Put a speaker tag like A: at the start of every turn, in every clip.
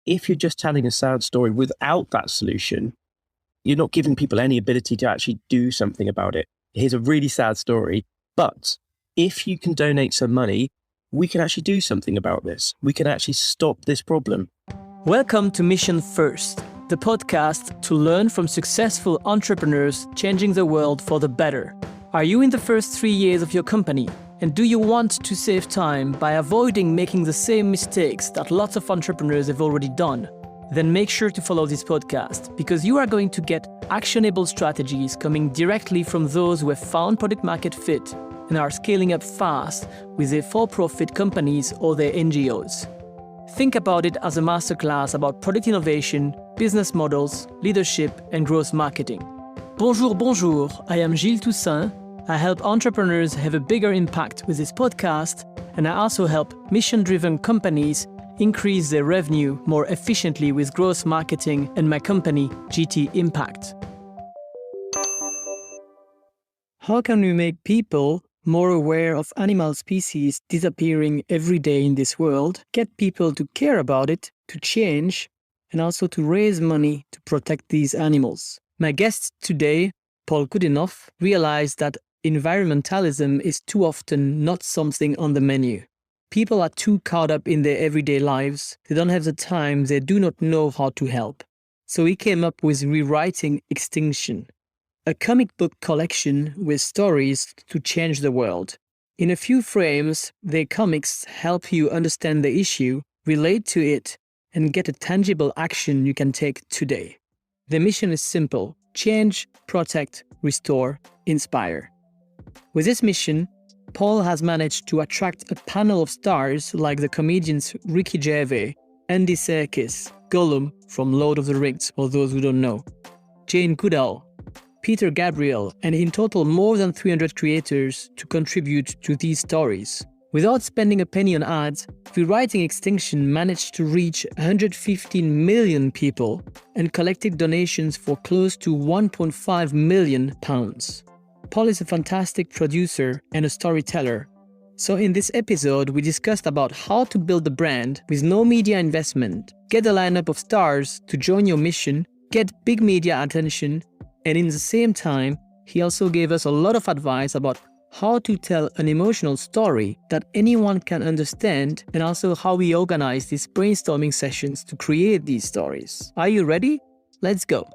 A: if you're just telling a sad story without that solution, you're not giving people any ability to actually do something about it. Here's a really sad story, but if you can donate some money, we can actually do something about this. We can actually stop this problem.
B: Welcome to Mission First, the podcast to learn from successful entrepreneurs changing the world for the better. Are you in the first 3 years of your company? And do you want to save time by avoiding making the same mistakes that lots of entrepreneurs have already done? Then make sure to follow this podcast, because you are going to get actionable strategies coming directly from those who have found product market fit and are scaling up fast with their for-profit companies or their NGOs. Think about it as a masterclass about product innovation, business models, leadership, and growth marketing. Bonjour, I am Gilles Toussaint. I help entrepreneurs have a bigger impact with this podcast, and I also help mission-driven companies increase their revenue more efficiently with growth marketing and my company, GT Impact. How can we make people more aware of animal species disappearing every day in this world, get people to care about it, to change, and also to raise money to protect these animals? My guest today, Paul Goodenough, realized that environmentalism is too often not something on the menu. People are too caught up in their everyday lives. They don't have the time. They do not know how to help. So he came up with Rewriting Extinction, a comic book collection with stories to change the world. In a few frames, their comics help you understand the issue, relate to it, and get a tangible action you can take today. The mission is simple: change, protect, restore, inspire. With this mission, Paul has managed to attract a panel of stars like the comedians Ricky Gervais, Andy Serkis, Gollum from Lord of the Rings, for those who don't know, Jane Goodall, Peter Gabriel, and in total more than 300 creators to contribute to these stories. Without spending a penny on ads, Rewriting Extinction managed to reach 115 million people and collected donations for close to £1.5 million. Paul is a fantastic producer and a storyteller. So in this episode, we discussed about how to build a brand with no media investment, get a lineup of stars to join your mission, get big media attention, and in the same time, he also gave us a lot of advice about how to tell an emotional story that anyone can understand, and also how we organize these brainstorming sessions to create these stories. Are you ready? Let's go.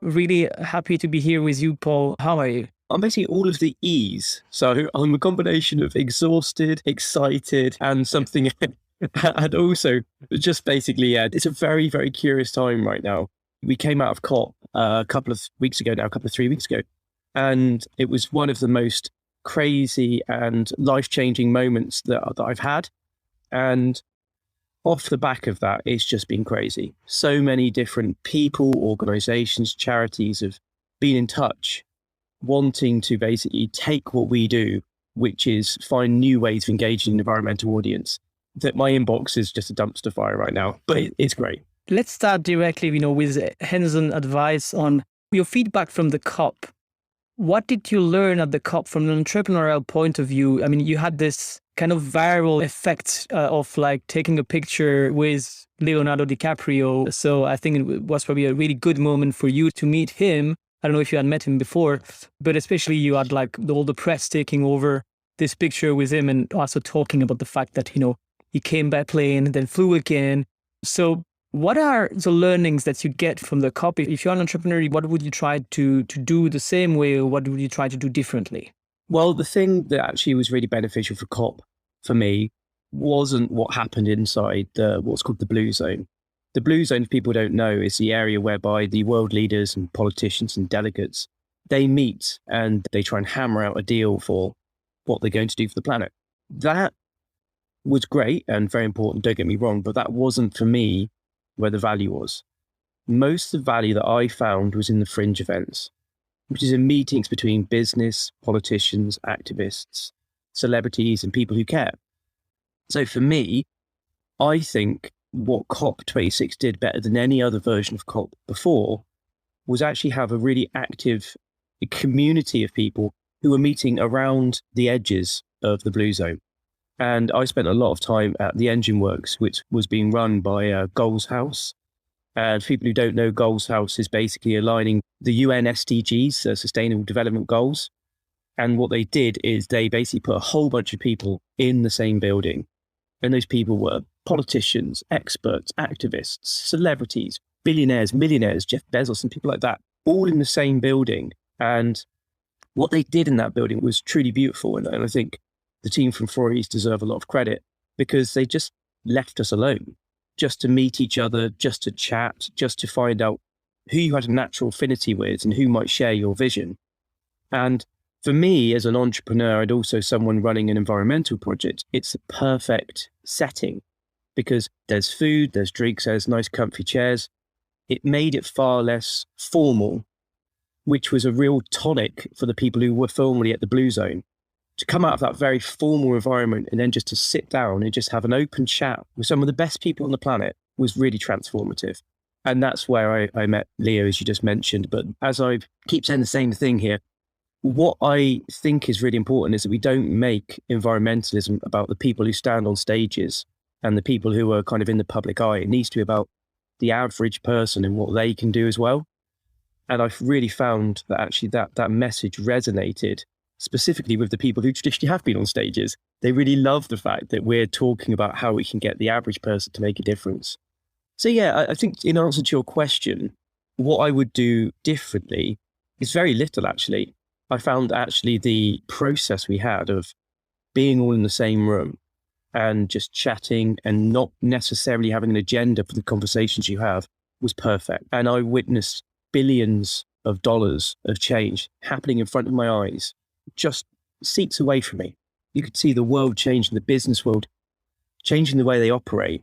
B: Really happy to be here with you, Paul. How are you?
A: I'm basically all of the E's. So I'm a combination of exhausted, excited, and something. And also just basically, it's a very, very curious time right now. We came out of COP a couple of 3 weeks ago. And it was one of the most crazy and life-changing moments that I've had. And off the back of that, it's just been crazy. So many different people, organizations, charities have been in touch, wanting to basically take what we do, which is find new ways of engaging an environmental audience. That my inbox is just a dumpster fire right now, but it's great.
B: Let's start directly, with hands-on advice on your feedback from the COP. What did you learn at the COP from an entrepreneurial point of view? I mean, you had this kind of viral effect of like taking a picture with Leonardo DiCaprio. So I think it was probably a really good moment for you to meet him. I don't know if you had met him before, but especially you had like all the press taking over this picture with him and also talking about the fact that, he came by plane, then flew again. So what are the learnings that you get from the COP? If you're an entrepreneur, what would you try to do the same way, or what would you try to do differently?
A: Well, the thing that actually was really beneficial for COP for me wasn't what happened inside what's called the Blue Zone. The Blue Zone, if people don't know, is the area whereby the world leaders and politicians and delegates, they meet and they try and hammer out a deal for what they're going to do for the planet. That was great and very important, don't get me wrong, but that wasn't for me where the value was. Most of the value that I found was in the fringe events, which is in meetings between business, politicians, activists, celebrities, and people who care. So for me, I think what COP26 did better than any other version of COP before was actually have a really active community of people who were meeting around the edges of the Blue Zone. And I spent a lot of time at the engine works, which was being run by Goll's House. And people who don't know, Goll's House is basically aligning the UN SDGs, Sustainable Development Goals. And what they did is they basically put a whole bunch of people in the same building. And those people were politicians, experts, activists, celebrities, billionaires, millionaires, Jeff Bezos and people like that, all in the same building. And what they did in that building was truly beautiful. And I think the team from Forays deserve a lot of credit because they just left us alone, just to meet each other, just to chat, just to find out who you had a natural affinity with and who might share your vision. And for me, as an entrepreneur and also someone running an environmental project, it's a perfect setting because there's food, there's drinks, there's nice comfy chairs. It made it far less formal, which was a real tonic for the people who were formerly at the Blue Zone. To come out of that very formal environment and then just to sit down and just have an open chat with some of the best people on the planet was really transformative. And that's where I met Leo, as you just mentioned. But as I keep saying the same thing here, what I think is really important is that we don't make environmentalism about the people who stand on stages and the people who are kind of in the public eye. It needs to be about the average person and what they can do as well. And I've really found that actually that message resonated specifically with the people who traditionally have been on stages. They really love the fact that we're talking about how we can get the average person to make a difference. So yeah, I think in answer to your question, what I would do differently is very little actually. I found actually the process we had of being all in the same room and just chatting and not necessarily having an agenda for the conversations you have was perfect. And I witnessed billions of dollars of change happening in front of my eyes, just seats away from me. You could see the world changing, the business world changing the way they operate.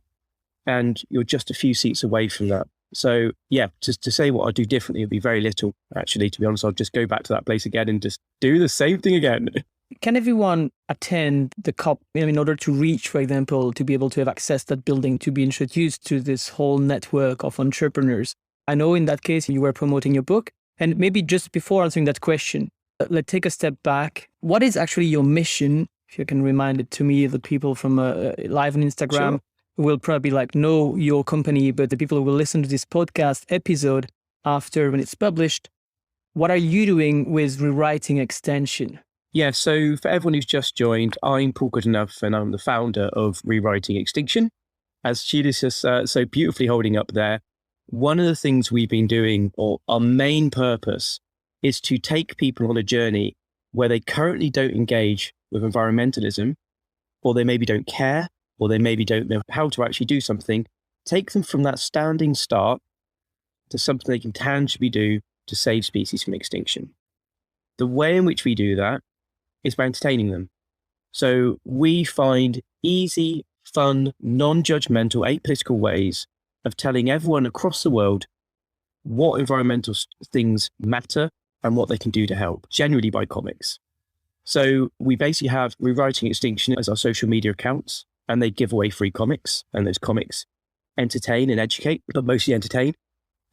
A: And you're just a few seats away from that. So yeah, just to say what I'd do differently would be very little, actually, to be honest. I'll just go back to that place again and just do the same thing again.
B: Can everyone attend the COP in order to reach, for example, to be able to have access to that building, to be introduced to this whole network of entrepreneurs? I know in that case, you were promoting your book. And maybe just before answering that question, let's take a step back. What is actually your mission? If you can remind it to me, the people from live on Instagram. Sure. Will probably know your company, but the people who will listen to this podcast episode after when it's published, what are you doing with Rewriting Extinction?
A: Yeah, so for everyone who's just joined, I'm Paul Goodenough and I'm the founder of Rewriting Extinction. As Sheila's just so beautifully holding up there, one of the things we've been doing, or our main purpose, is to take people on a journey where they currently don't engage with environmentalism, or they maybe don't care, or they maybe don't know how to actually do something, take them from that standing start to something they can tangibly do to save species from extinction. The way in which we do that is by entertaining them. So we find easy, fun, non-judgmental, apolitical ways of telling everyone across the world what environmental things matter and what they can do to help, generally by comics. So we basically have Rewriting Extinction as our social media accounts, and they give away free comics, and those comics entertain and educate, but mostly entertain.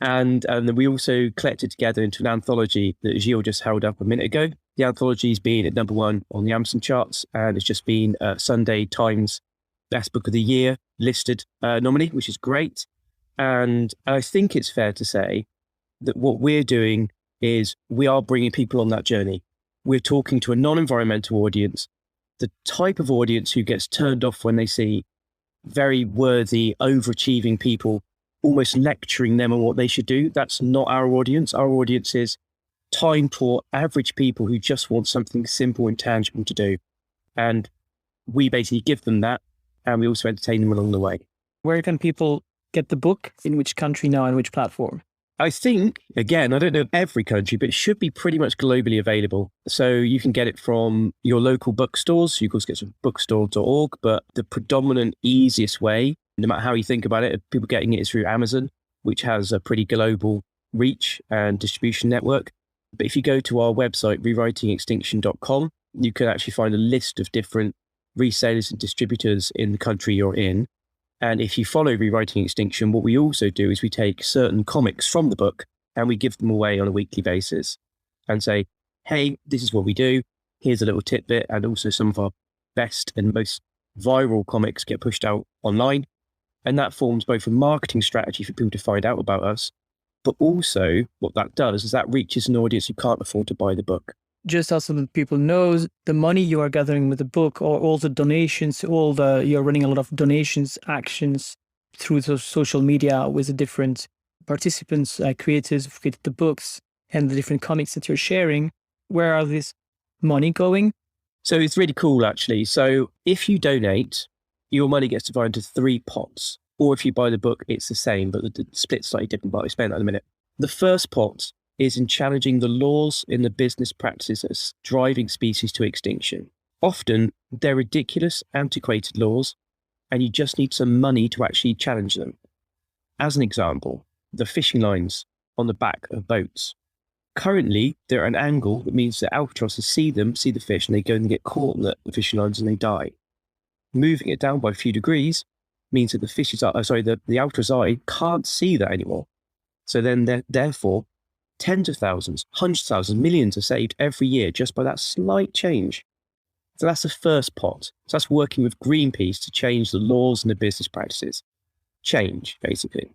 A: And then we also collected together into an anthology that Gilles just held up a minute ago. The anthology's been at #1 on the Amazon charts, and it's just been Sunday Times Best Book of the Year listed nominee, which is great. And I think it's fair to say that what we're doing is we are bringing people on that journey. We're talking to a non-environmental audience, the type of audience who gets turned off when they see very worthy, overachieving people almost lecturing them on what they should do. That's not our audience. Our audience is time-poor, average people who just want something simple and tangible to do. And we basically give them that, and we also entertain them along the way.
B: Where can people get the book? In which country now and which platform?
A: I think, again, I don't know every country, but it should be pretty much globally available. So you can get it from your local bookstores. You can also get it from bookstore.org, but the predominant easiest way, no matter how you think about it, people getting it is through Amazon, which has a pretty global reach and distribution network. But if you go to our website, rewritingextinction.com, you can actually find a list of different resellers and distributors in the country you're in. And if you follow Rewriting Extinction, what we also do is we take certain comics from the book and we give them away on a weekly basis and say, hey, this is what we do. Here's a little tidbit, and also some of our best and most viral comics get pushed out online. And that forms both a marketing strategy for people to find out about us, but also what that does is that reaches an audience who can't afford to buy the book.
B: Just so that people know, the money you are gathering with the book, or all the donations, you're running a lot of donations actions through the social media with the different participants, creators who've created the books and the different comics that you're sharing. Where are this money going?
A: So it's really cool, actually. So if you donate, your money gets divided into 3 pots. Or if you buy the book, it's the same, but the split's slightly different, but I'll explain that in a minute. The first pot is in challenging the laws in the business practices that's driving species to extinction. Often, they're ridiculous, antiquated laws, and you just need some money to actually challenge them. As an example, the fishing lines on the back of boats. Currently, they're at an angle that means that albatrosses see the fish, and they go and get caught on the fishing lines and they die. Moving it down by a few degrees means that the albatross eye can't see that anymore. So then, therefore, tens of thousands, hundreds of thousands, millions are saved every year just by that slight change. So that's the first pot. So that's working with Greenpeace to change the laws and the business practices. Change, basically.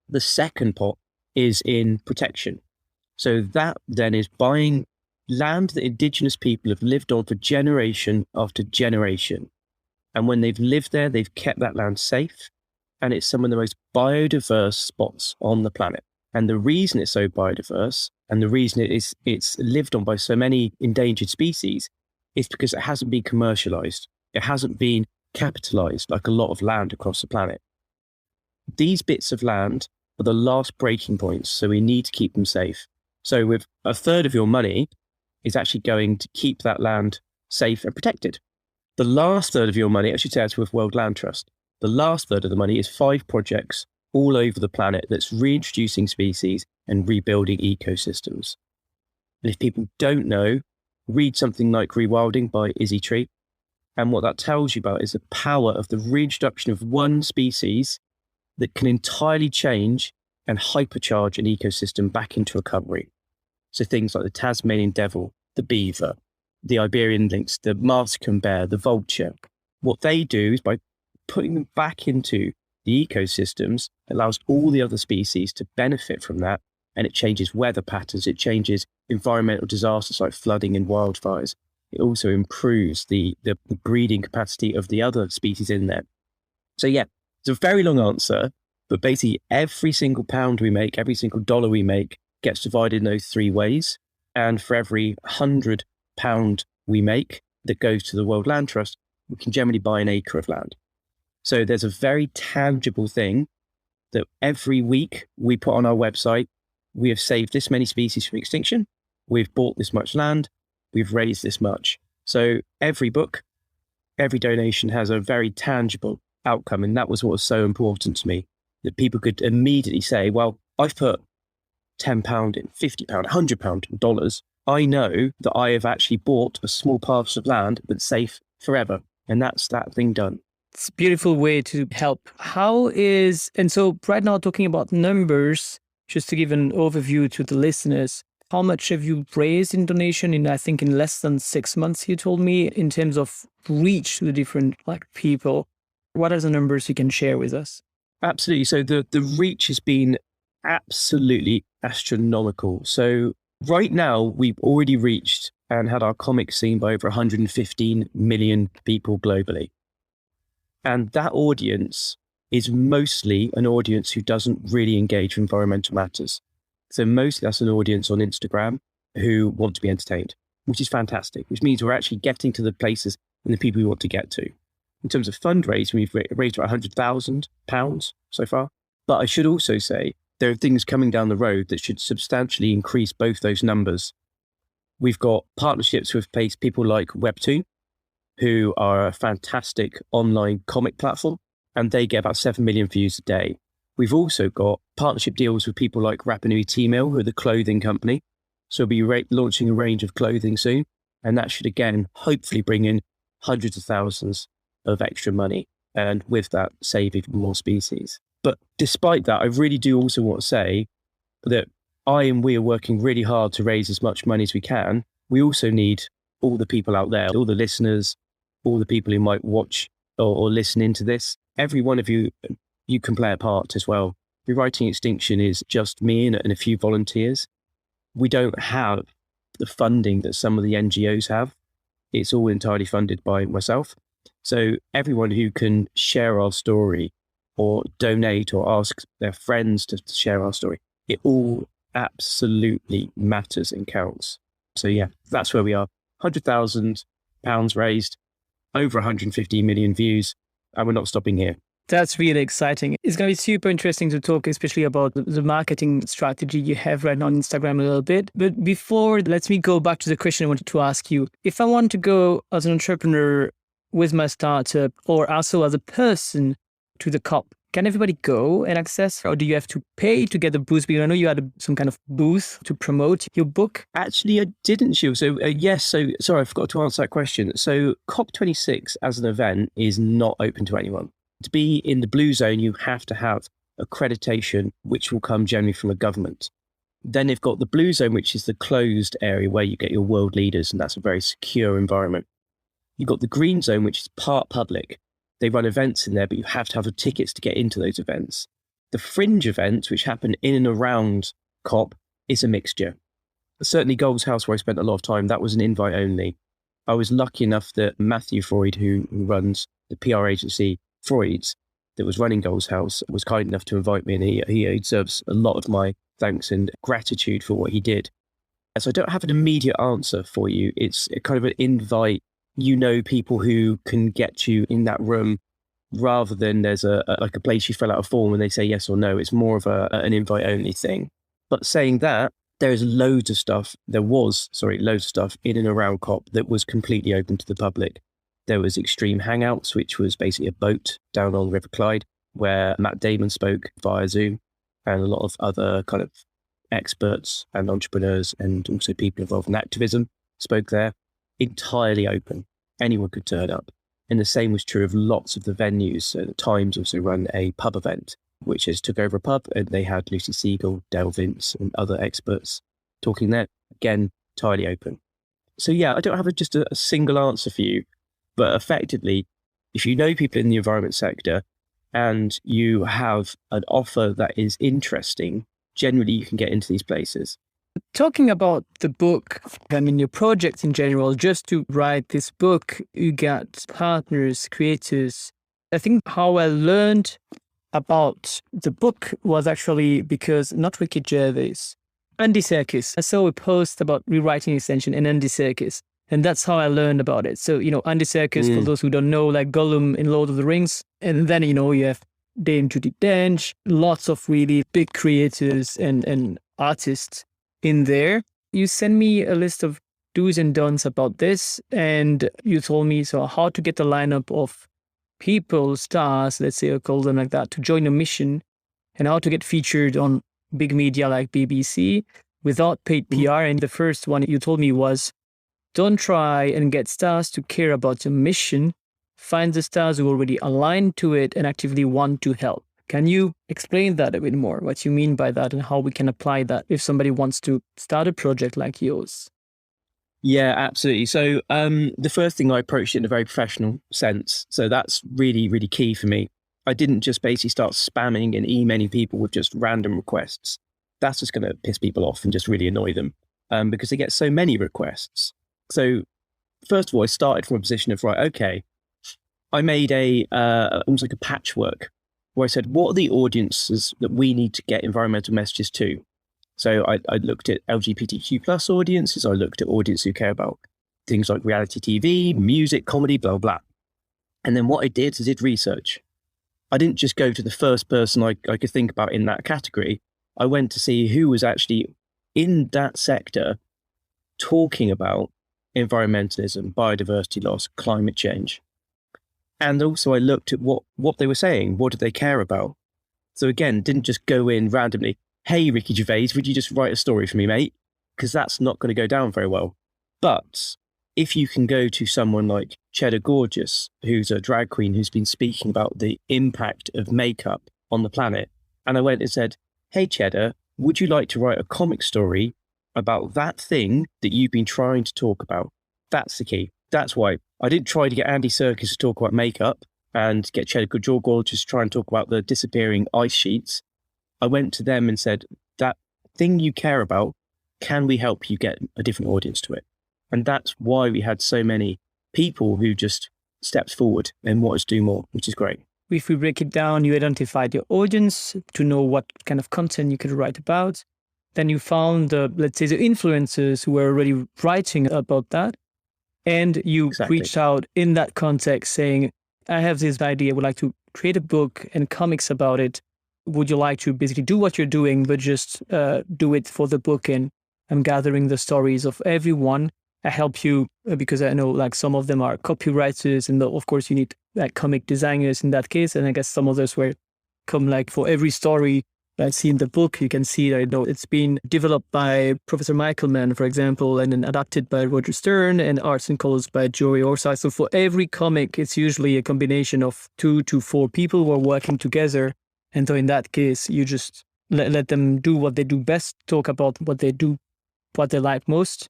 A: The second pot is in protection. So that then is buying land that indigenous people have lived on for generation after generation. And when they've lived there, they've kept that land safe. And it's some of the most biodiverse spots on the planet. And the reason it's so biodiverse and the reason it's lived on by so many endangered species is because it hasn't been commercialized. It hasn't been capitalized like a lot of land across the planet. These bits of land are the last breaking points, so we need to keep them safe. So with a third of your money is actually going to keep that land safe and protected. The last third of your money, I should say, that's with World Land Trust. The last third of the money is 5 projects all over the planet that's reintroducing species and rebuilding ecosystems. And if people don't know, read something like Rewilding by Izzy Tree. And what that tells you about is the power of the reintroduction of one species that can entirely change and hypercharge an ecosystem back into recovery. So things like the Tasmanian devil, the beaver, the Iberian lynx, the Mexican bear, the vulture. What they do is by putting them back into the ecosystems, it allows all the other species to benefit from that. And it changes weather patterns. It changes environmental disasters like flooding and wildfires. It also improves the breeding capacity of the other species in there. So yeah, it's a very long answer, but basically every single pound we make, every single dollar we make gets divided in those 3 ways. And for every £100 we make that goes to the World Land Trust, we can generally buy an acre of land. So there's a very tangible thing that every week we put on our website. We have saved this many species from extinction. We've bought this much land. We've raised this much. So every book, every donation has a very tangible outcome. And that was what was so important to me, that people could immediately say, well, I've put £10 in, £50, £100 in dollars. I know that I have actually bought a small parcel of land that's safe forever. And that's that thing done.
B: It's a beautiful way to help. And so right now talking about numbers, just to give an overview to the listeners, how much have you raised in donation in less than 6 months, you told me, in terms of reach to the different people? What are the numbers you can share with us?
A: Absolutely. So the reach has been absolutely astronomical. So right now we've already reached and had our comics seen by over 115 million people globally. And that audience is mostly an audience who doesn't really engage with environmental matters. So mostly that's an audience on Instagram who want to be entertained, which is fantastic, which means we're actually getting to the places and the people we want to get to. In terms of fundraising, we've raised about £100,000 so far. But I should also say there are things coming down the road that should substantially increase both those numbers. We've got partnerships with people like Webtoon, who are a fantastic online comic platform, and they get about 7 million views a day. We've also got partnership deals with people like Rapanui T-Mill, who are the clothing company. So we'll be launching a range of clothing soon. And that should, again, hopefully bring in hundreds of thousands of extra money. And with that, save even more species. But despite that, I really do also want to say that we are working really hard to raise as much money as we can. We also need all the people out there, all the listeners, all the people who might watch or listen into this, every one of you, you can play a part as well. Rewriting Extinction is just me and a few volunteers. We don't have the funding that some of the NGOs have. It's all entirely funded by myself. So everyone who can share our story or donate or ask their friends to share our story, it all absolutely matters and counts. So yeah, that's where we are. £100,000 raised, over 150 million views, and we're not stopping here.
B: That's really exciting. It's going to be super interesting to talk, especially about the marketing strategy you have right now on Instagram a little bit. But before, let me go back to the question I wanted to ask you. If I want to go as an entrepreneur with my startup, or also as a person to the COP, can everybody go and access, or do you have to pay to get the booth? Because I know you had some kind of booth to promote your book.
A: Actually, I didn't, Gilles. So yes, so sorry, I forgot to answer that question. So COP26 as an event is not open to anyone. To be in the blue zone, you have to have accreditation, which will come generally from a government. Then they've got the blue zone, which is the closed area where you get your world leaders, and that's a very secure environment. You've got the green zone, which is part public. They run events in there, but you have to have the tickets to get into those events. The fringe events, which happen in and around COP, is a mixture. Certainly Gold's House, where I spent a lot of time, that was an invite only. I was lucky enough that Matthew Freud, who runs the PR agency Freud's, that was running Gold's House, was kind enough to invite me, and he deserves a lot of my thanks and gratitude for what he did. So I don't have an immediate answer for you. It's a kind of an invite. You know, people who can get you in that room, rather than there's a place you fill out a form and they say yes or no. It's more of an invite only thing. But saying that, there was loads of stuff in and around COP that was completely open to the public. There was Extreme Hangouts, which was basically a boat down on River Clyde, where Matt Damon spoke via Zoom, and a lot of other kind of experts and entrepreneurs and also people involved in activism spoke there. Entirely open. Anyone could turn up. And the same was true of lots of the venues. So the Times also run a pub event, which is took over a pub, and they had Lucy Siegel, Dale Vince, and other experts talking there. Again, entirely open. So yeah, I don't have just a single answer for you, but effectively, if you know people in the environment sector and you have an offer that is interesting, generally you can get into these places.
B: Talking about the book, I mean, your projects in general, just to write this book, you got partners, creators. I think how I learned about the book was actually because not Ricky Gervais, Andy Serkis. I saw a post about Rewriting Extinction and Andy Serkis, and that's how I learned about it. So, Andy Serkis, for those who don't know, like Gollum in Lord of the Rings, and then, you have Dame Judi Dench, lots of really big creators and artists in there. You sent me a list of do's and don'ts about this, and you told me how to get the lineup of people, stars, let's say, I'll call them like that, to join a mission, and how to get featured on big media like BBC without paid PR. And the first one you told me was, don't try and get stars to care about your mission. Find the stars who already aligned to it and actively want to help. Can you explain that a bit more, what you mean by that and how we can apply that if somebody wants to start a project like yours?
A: Yeah, absolutely. So the first thing, I approached it in a very professional sense. So that's really, really key for me. I didn't just basically start spamming and emailing people with just random requests. That's just going to piss people off and just really annoy them because they get so many requests. So first of all, I started from a position of, right, okay, I made almost like a patchwork where I said, what are the audiences that we need to get environmental messages to? So I looked at LGBTQ plus audiences. I looked at audiences who care about things like reality TV, music, comedy, blah, blah. And then what I did is I did research. I didn't just go to the first person I could think about in that category. I went to see who was actually in that sector talking about environmentalism, biodiversity loss, climate change. And also I looked at what they were saying. What did they care about? So again, didn't just go in randomly, hey, Ricky Gervais, would you just write a story for me, mate? Because that's not going to go down very well. But if you can go to someone like Cheddar Gorgeous, who's a drag queen who's been speaking about the impact of makeup on the planet, and I went and said, hey, Cheddar, would you like to write a comic story about that thing that you've been trying to talk about? That's the key. That's why I didn't try to get Andy Serkis to talk about makeup and get Cheddar Goodall just try and talk about the disappearing ice sheets. I went to them and said, that thing you care about, can we help you get a different audience to it? And that's why we had so many people who just stepped forward and wanted to do more, which is great.
B: If we break it down, you identified your audience to know what kind of content you could write about. Then you found, let's say, the influencers who were already writing about that. And you reached out in that context saying, I have this idea, I would like to create a book and comics about it. Would you like to basically do what you're doing, but just do it for the book? And I'm gathering the stories of everyone. I help you because I know like some of them are copywriters, and of course you need like comic designers in that case. And I guess some others were come like for every story I see in the book, you can see that I know it's been developed by Professor Michael Mann, for example, and then adapted by Roger Stern, and arts and colors by Joey Orsay. So for every comic, it's usually a combination of 2 to 4 people who are working together. And so in that case, you just let them do what they do best, talk about what they do, what they like most,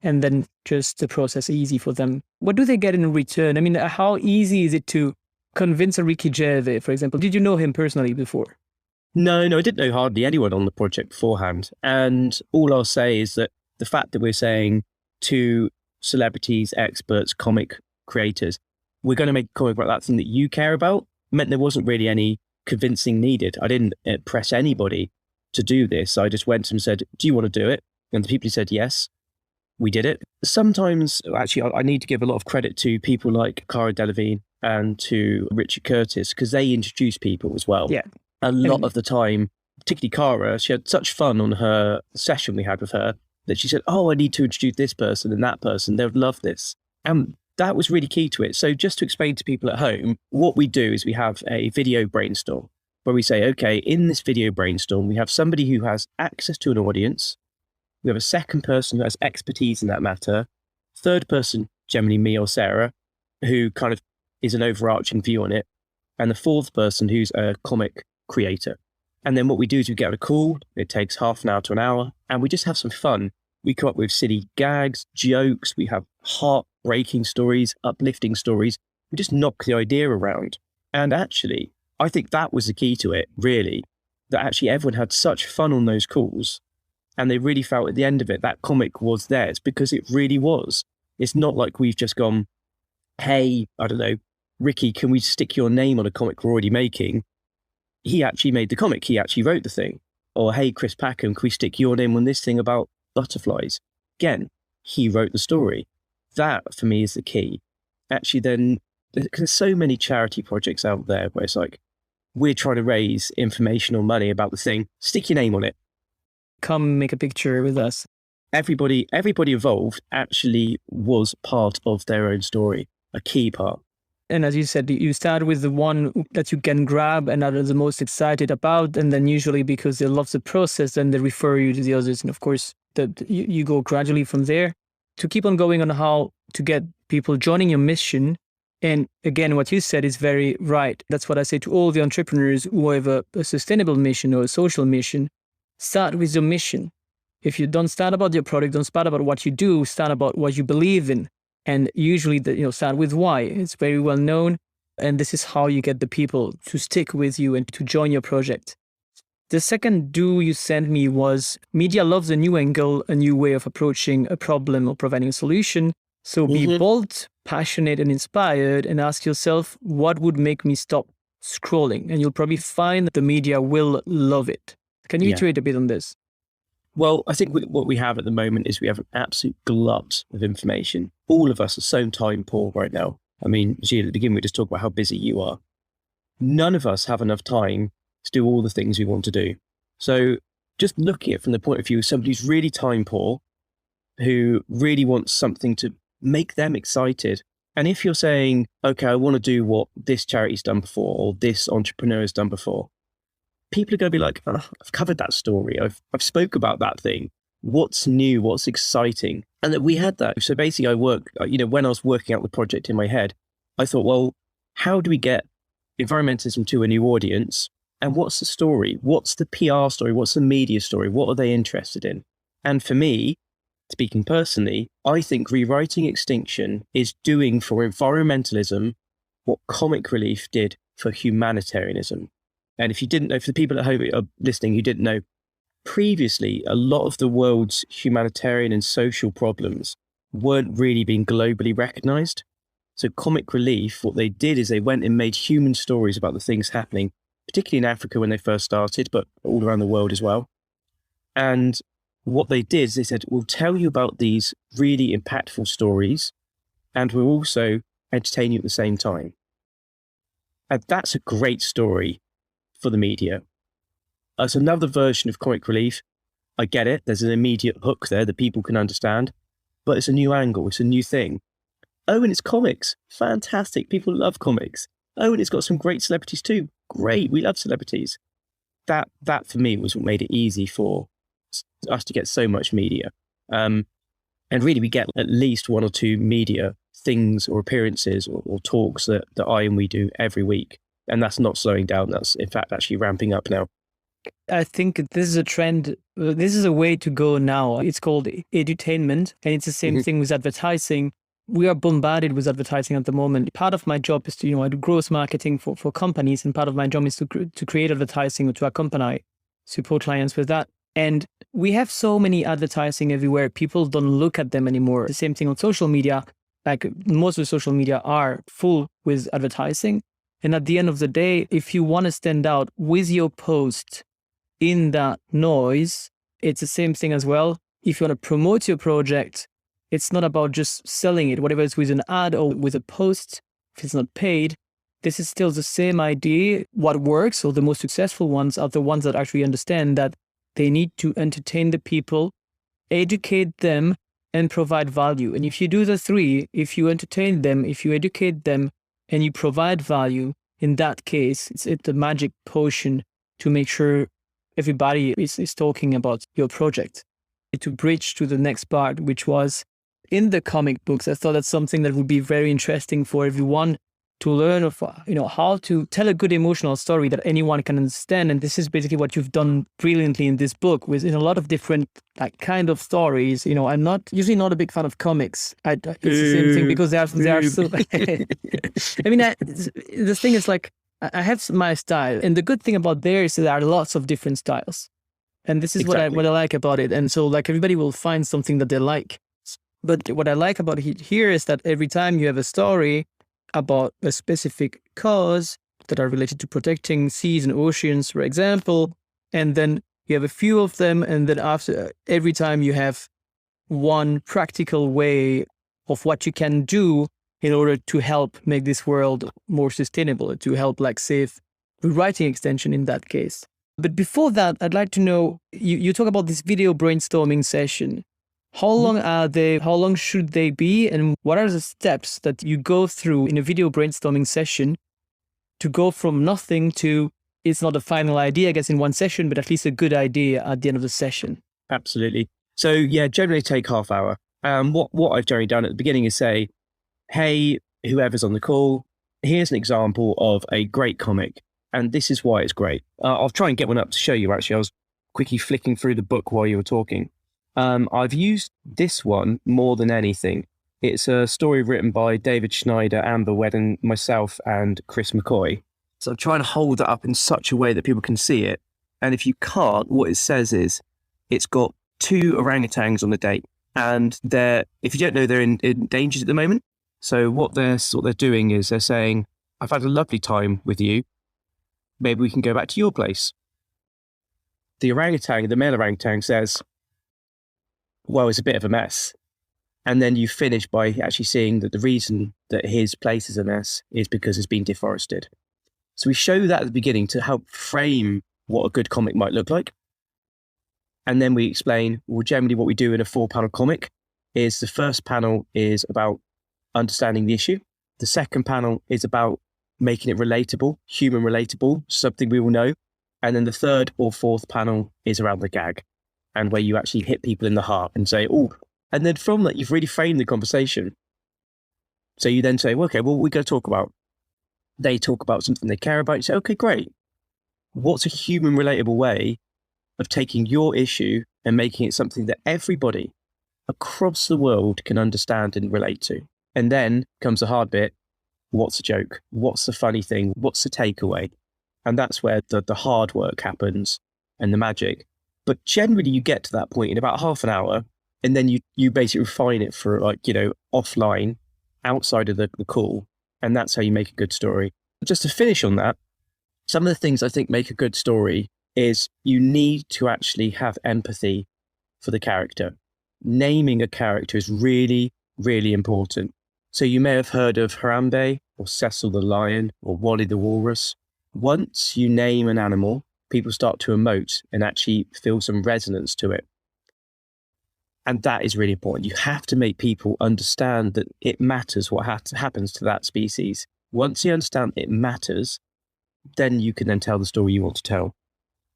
B: and then just the process easy for them. What do they get in return? I mean, how easy is it to convince a Ricky Gervais, for example? Did you know him personally before?
A: No, I didn't know hardly anyone on the project beforehand. And all I'll say is that the fact that we're saying to celebrities, experts, comic creators, we're going to make a comic about that thing that you care about, meant there wasn't really any convincing needed. I didn't press anybody to do this. I just went and said, do you want to do it? And the people who said yes, we did it. Sometimes, actually, I need to give a lot of credit to people like Cara Delevingne and to Richard Curtis, because they introduce people as well.
B: Yeah.
A: A lot of the time, particularly Cara, she had such fun on her session we had with her that she said, oh, I need to introduce this person and that person. They would love this. And that was really key to it. So just to explain to people at home, what we do is we have a video brainstorm where we say, okay, in this video brainstorm, we have somebody who has access to an audience. We have a second person who has expertise in that matter. Third person, generally me or Sarah, who kind of is an overarching view on it. And the fourth person who's a comic creator. And then what we do is we get a call. It takes half an hour to an hour, and we just have some fun. We come up with silly gags, jokes. We have heartbreaking stories, uplifting stories. We just knock the idea around. And actually, I think that was the key to it, really, that actually everyone had such fun on those calls. And they really felt at the end of it, that comic was theirs, because it really was. It's not like we've just gone, hey, I don't know, Ricky, can we stick your name on a comic we're already making? He actually made the comic. He actually wrote the thing. Or, hey, Chris Packham, can we stick your name on this thing about butterflies? Again, he wrote the story. That, for me, is the key. Actually, then, there's so many charity projects out there where it's like, we're trying to raise information or money about the thing. Stick your name on it.
B: Come make a picture with us.
A: Everybody involved actually was part of their own story, a key part.
B: And as you said, you start with the one that you can grab and are the most excited about. And then usually because they love the process, then they refer you to the others. And of course, you go gradually from there to keep on going on how to get people joining your mission. And again, what you said is very right. That's what I say to all the entrepreneurs who have a sustainable mission or a social mission. Start with your mission. If you don't start about your product, don't start about what you do, start about what you believe in. And usually, start with why. It's very well known. And this is how you get the people to stick with you and to join your project. The second do you sent me was media loves a new angle, a new way of approaching a problem or providing a solution. So be bold, passionate, and inspired, and ask yourself, what would make me stop scrolling? And you'll probably find that the media will love it. Can you iterate a bit on this?
A: Well, I think what we have at the moment is we have an absolute glut of information. All of us are so time poor right now. I mean, Gilles, at the beginning, we just talked about how busy you are. None of us have enough time to do all the things we want to do. So just looking at it from the point of view of somebody who's really time poor, who really wants something to make them excited. And if you're saying, okay, I want to do what this charity's done before, or this entrepreneur has done before, people are going to be like, oh, I've covered that story. I've spoke about that thing. What's new? What's exciting? And that we had that. So basically I when I was working out the project in my head, I thought, well, how do we get environmentalism to a new audience? And what's the story? What's the PR story? What's the media story? What are they interested in? And for me, speaking personally, I think Rewriting Extinction is doing for environmentalism what comic relief did for humanitarianism. And if you didn't know, for the people at home are listening who didn't know, previously, a lot of the world's humanitarian and social problems weren't really being globally recognized. So comic relief, what they did is they went and made human stories about the things happening, particularly in Africa when they first started, but all around the world as well. And what they did is they said, we'll tell you about these really impactful stories, and we'll also entertain you at the same time. And that's a great story for the media. It's another version of comic relief. I get it. There's an immediate hook there that people can understand, but it's a new angle. It's a new thing. Oh, and it's comics. Fantastic. People love comics. Oh, and it's got some great celebrities too. Great. We love celebrities. That for me was what made it easy for us to get so much media. And really, we get at least one or two media things or appearances or talks that I and we do every week. And that's not slowing down. That's, in fact, actually ramping up now.
B: I think this is a trend. This is a way to go now. It's called edutainment, and it's the same thing with advertising. We are bombarded with advertising at the moment. Part of my job is to, I do growth marketing for companies, and part of my job is to create advertising or to accompany, support clients with that. And we have so many advertising everywhere. People don't look at them anymore. The same thing on social media. Like most of the social media are full with advertising. And at the end of the day, if you want to stand out with your post in that noise, it's the same thing as well. If you want to promote your project, it's not about just selling it, whatever it's with an ad or with a post, if it's not paid, this is still the same idea. What works, or the most successful ones, are the ones that actually understand that they need to entertain the people, educate them, and provide value. And if you do the three, if you entertain them, if you educate them, and you provide value, in that case, it's the magic potion to make sure everybody is talking about your project. To bridge to the next part, which was in the comic books, I thought that's something that would be very interesting for everyone to learn of, how to tell a good emotional story that anyone can understand. And this is basically what you've done brilliantly in this book, with in a lot of different kind of stories. I'm usually not a big fan of comics. It's the same thing because they are so. I mean, the thing is, like, I have my style, and the good thing about there is that there are lots of different styles, and this is exactly what I like about it. And so, like, everybody will find something that they like. But what I like about it here is that every time you have a story about a specific cause that are related to protecting seas and oceans, for example, and then you have a few of them, and then after every time you have one practical way of what you can do in order to help make this world more sustainable, to help, like, save Rewriting Extinction in that case. But before that, I'd like to know, you talk about this video brainstorming session. How long are they? How long should they be? And what are the steps that you go through in a video brainstorming session to go from nothing to, it's not a final idea, I guess, in one session, but at least a good idea at the end of the session?
A: Absolutely. So yeah, generally take half hour. What I've generally done at the beginning is say, hey, whoever's on the call, here's an example of a great comic, and this is why it's great. I'll try and get one up to show you, actually. I was quickly flicking through the book while you were talking. I've used this one more than anything. It's a story written by David Schneider, Amber Wedden, myself, and Chris McCoy. So I'm trying to hold that up in such a way that people can see it. And if you can't, what it says is it's got two orangutans on the date, and if you don't know, they're endangered at the moment. So what they're doing is they're saying, I've had a lovely time with you. Maybe we can go back to your place. The male orangutan says, well, it's a bit of a mess. And then you finish by actually seeing that the reason that his place is a mess is because it's been deforested. So we show that at the beginning to help frame what a good comic might look like. And then we explain, well, generally what we do in a 4-panel comic is the first panel is about understanding the issue. The second panel is about making it relatable, human relatable, something we all know. And then the third or fourth panel is around the gag, and where you actually hit people in the heart and say, oh, and then from that, you've really framed the conversation. So you then say, well, okay, well, we're going to talk about, they talk about something they care about. You say, okay, great. What's a human relatable way of taking your issue and making it something that everybody across the world can understand and relate to. And then comes the hard bit. What's the joke? What's the funny thing? What's the takeaway? And that's where the hard work happens and the magic. But generally you get to that point in about half an hour, and then you basically refine it for offline, outside of the call. And that's how you make a good story. Just to finish on that, some of the things I think make a good story is you need to actually have empathy for the character. Naming a character is really, really important. So you may have heard of Harambe or Cecil the lion or Wally the walrus. Once you name an animal, people start to emote and actually feel some resonance to it. And that is really important. You have to make people understand that it matters what happens to that species. Once you understand it matters, then you can then tell the story you want to tell.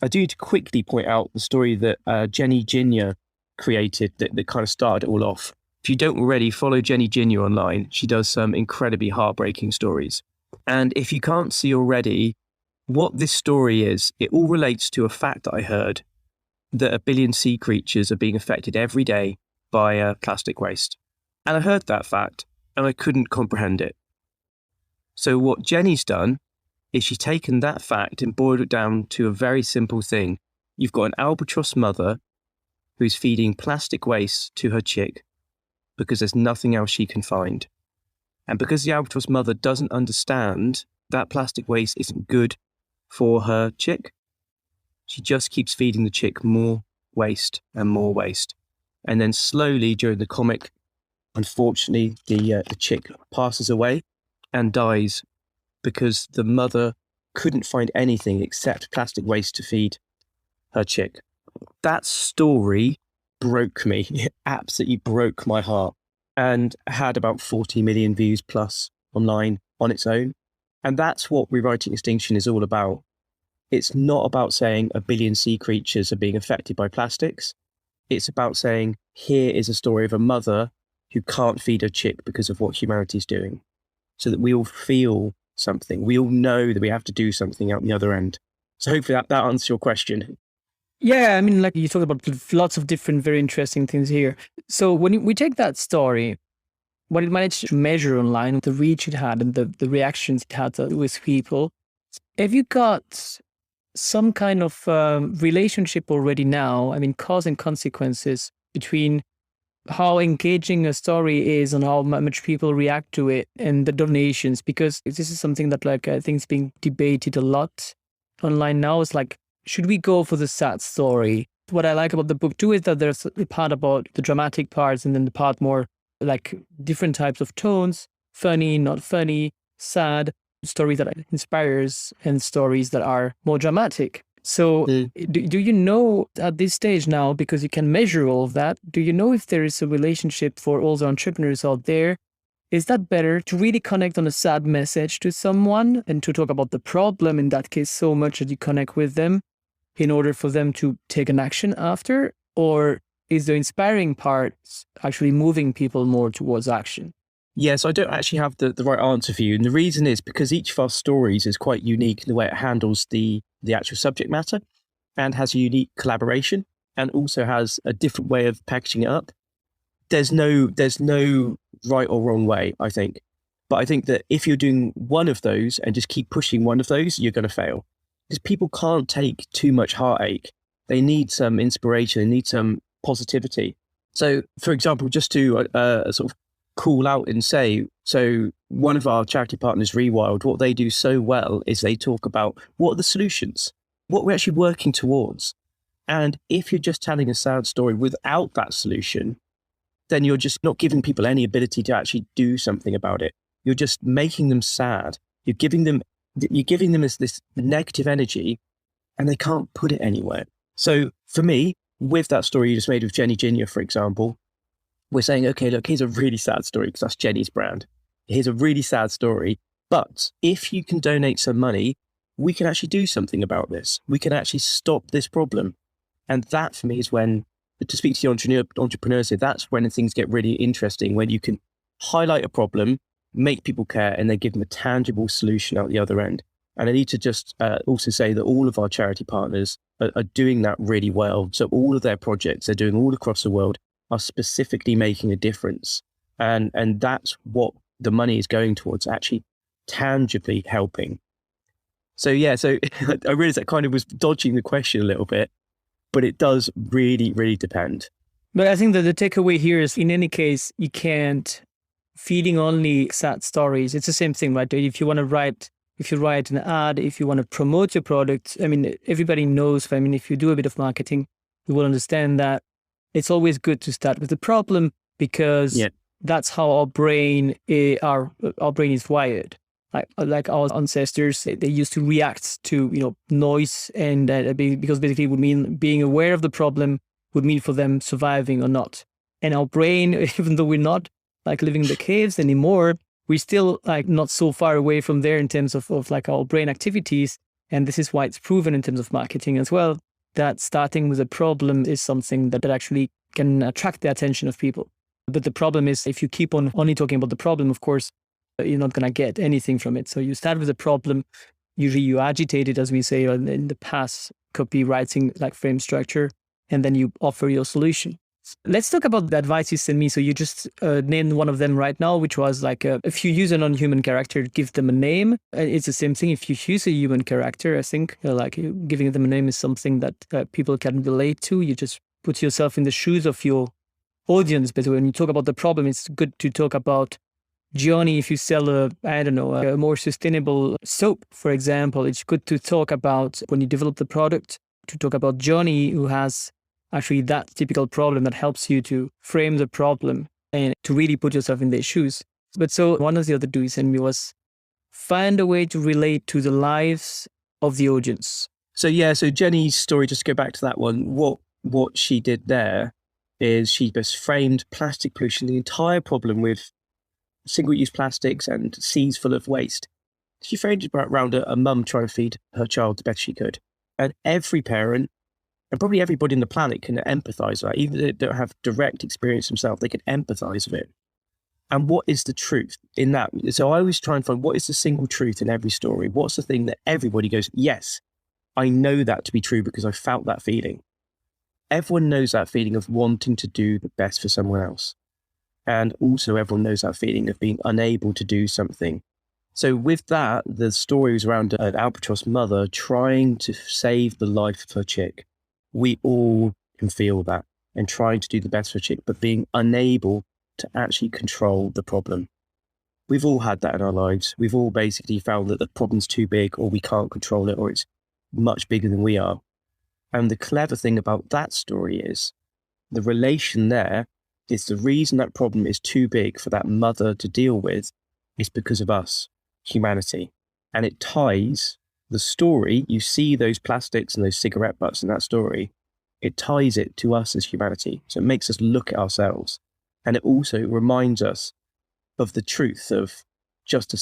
A: I do need to quickly point out the story that Jenny Ginyer created that kind of started it all off. If you don't already follow Jenny Ginyer online, she does some incredibly heartbreaking stories. And if you can't see already what this story is, it all relates to a fact that I heard, that 1 billion sea creatures are being affected every day by plastic waste. And I heard that fact and I couldn't comprehend it. So what Jenny's done is she's taken that fact and boiled it down to a very simple thing. You've got an albatross mother who's feeding plastic waste to her chick because there's nothing else she can find. And because the albatross mother doesn't understand that plastic waste isn't good for her chick, she just keeps feeding the chick more waste and more waste. And then slowly during the comic, unfortunately, the chick passes away and dies because the mother couldn't find anything except plastic waste to feed her chick. That story broke me. It absolutely broke my heart, and had about 40 million views plus online on its own. And that's what Rewriting Extinction is all about. It's not about saying 1 billion sea creatures are being affected by plastics. It's about saying, here is a story of a mother who can't feed her chick because of what humanity's doing. So that we all feel something. We all know that we have to do something out the other end. So hopefully that answers your question.
B: Yeah, I mean, like you talked about lots of different, very interesting things here. So when we take that story, what it managed to measure online, the reach it had and the reactions it had with people, have you got some kind of relationship already now? I mean, cause and consequences between how engaging a story is and how much people react to it and the donations, because this is something that I think is being debated a lot online now. It's like, should we go for the sad story? What I like about the book too is that there's a part about the dramatic parts and then the part more like different types of tones, funny, not funny, sad, stories that inspires and stories that are more dramatic. So do you know at this stage now, because you can measure all of that, do you know if there is a relationship for all the entrepreneurs out there? Is that better to really connect on a sad message to someone and to talk about the problem in that case so much that you connect with them in order for them to take an action after? Or is the inspiring part actually moving people more towards action?
A: Yes, I don't actually have the right answer for you. And the reason is because each of our stories is quite unique in the way it handles the actual subject matter and has a unique collaboration and also has a different way of packaging it up. There's no right or wrong way, I think. But I think that if you're doing one of those and just keep pushing one of those, you're going to fail. Because people can't take too much heartache. They need some inspiration. They need some positivity. So, for example, just to sort of call out and say, so one of our charity partners, Rewild, what they do so well is they talk about what are the solutions, what we're actually working towards. And if you're just telling a sad story without that solution, then you're just not giving people any ability to actually do something about it. You're just making them sad. You're giving them this negative energy and they can't put it anywhere. So for me, with that story you just made with Jenny Ginyer, for example, we're saying, okay, look, here's a really sad story because that's Jenny's brand. Here's a really sad story. But if you can donate some money, we can actually do something about this. We can actually stop this problem. And that for me is when, to speak to the entrepreneurs here, that's when things get really interesting, when you can highlight a problem, make people care, and then give them a tangible solution out the other end. And I need to just also say that all of our charity partners are doing that really well. So all of their projects they're doing all across the world. are specifically making a difference. And that's what the money is going towards, actually tangibly helping. So I realized that kind of was dodging the question a little bit, but it does really, really depend.
B: But I think that the takeaway here is, in any case, you can't feeding only sad stories. It's the same thing, right? If you write an ad, if you want to promote your product, I mean, everybody knows, if you do a bit of marketing, you will understand that it's always good to start with the problem, because that's how our brain is wired. Like our ancestors, they used to react to noise, and because basically it would mean being aware of the problem would mean for them surviving or not. And our brain, even though we're not living in the caves anymore, we're still not so far away from there in terms of our brain activities. And this is why it's proven in terms of marketing as well, that starting with a problem is something that actually can attract the attention of people. But the problem is, if you keep on only talking about the problem, of course, you're not going to get anything from it. So you start with a problem, usually you agitate it, as we say in the past copywriting frame structure, and then you offer your solution. Let's talk about the advice you sent me. So you just named one of them right now, which was if you use a non-human character, give them a name. It's the same thing. If you use a human character, I think giving them a name is something that people can relate to. You just put yourself in the shoes of your audience. But when you talk about the problem, it's good to talk about Johnny. If you sell a more sustainable soap, for example, it's good to talk about, when you develop the product, to talk about Johnny, who has actually that typical problem that helps you to frame the problem and to really put yourself in their shoes. But so one of the other duties in me was find a way to relate to the lives of the audience.
A: So Jenny's story, just to go back to that one, what she did there is she just framed plastic pollution, the entire problem with single-use plastics and seas full of waste. She framed it around a mum trying to feed her child the best she could. And every parent, and probably everybody on the planet, can empathise with that. Even if they don't have direct experience themselves, they can empathise with it. And what is the truth in that? So I always try and find, what is the single truth in every story? What's the thing that everybody goes, yes, I know that to be true because I felt that feeling. Everyone knows that feeling of wanting to do the best for someone else. And also everyone knows that feeling of being unable to do something. So with that, the story was around an albatross mother trying to save the life of her chick. We all can feel that, and trying to do the best for a chick, but being unable to actually control the problem. We've all had that in our lives. We've all basically found that the problem's too big, or we can't control it, or it's much bigger than we are. And the clever thing about that story is the relation there is the reason that problem is too big for that mother to deal with is because of us, humanity. And it ties the story. You see those plastics and those cigarette butts in that story. It ties it to us as humanity. So it makes us look at ourselves. And it also reminds us of the truth of just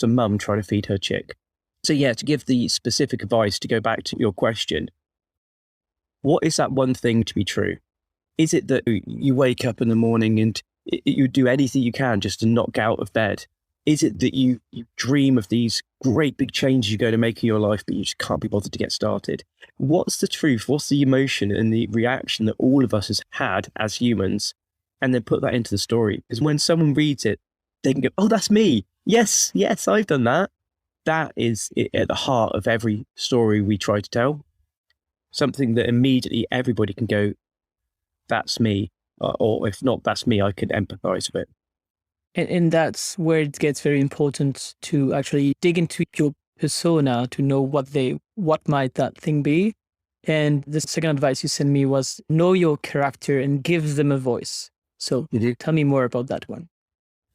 A: a mum trying to feed her chick. So to give the specific advice, to go back to your question, what is that one thing to be true? Is it that you wake up in the morning and you do anything you can just to not get out of bed? Is it that you dream of these great big changes you're going to make in your life, but you just can't be bothered to get started? What's the truth? What's the emotion and the reaction that all of us has had as humans? And then put that into the story. Because when someone reads it, they can go, oh, that's me. Yes, I've done that. That is at the heart of every story we try to tell. Something that immediately everybody can go, that's me. Or if not, that's me, I can empathize with it.
B: And that's where it gets very important to actually dig into your persona to know what might that thing be. And the second advice you sent me was know your character and give them a voice. So tell me more about that one.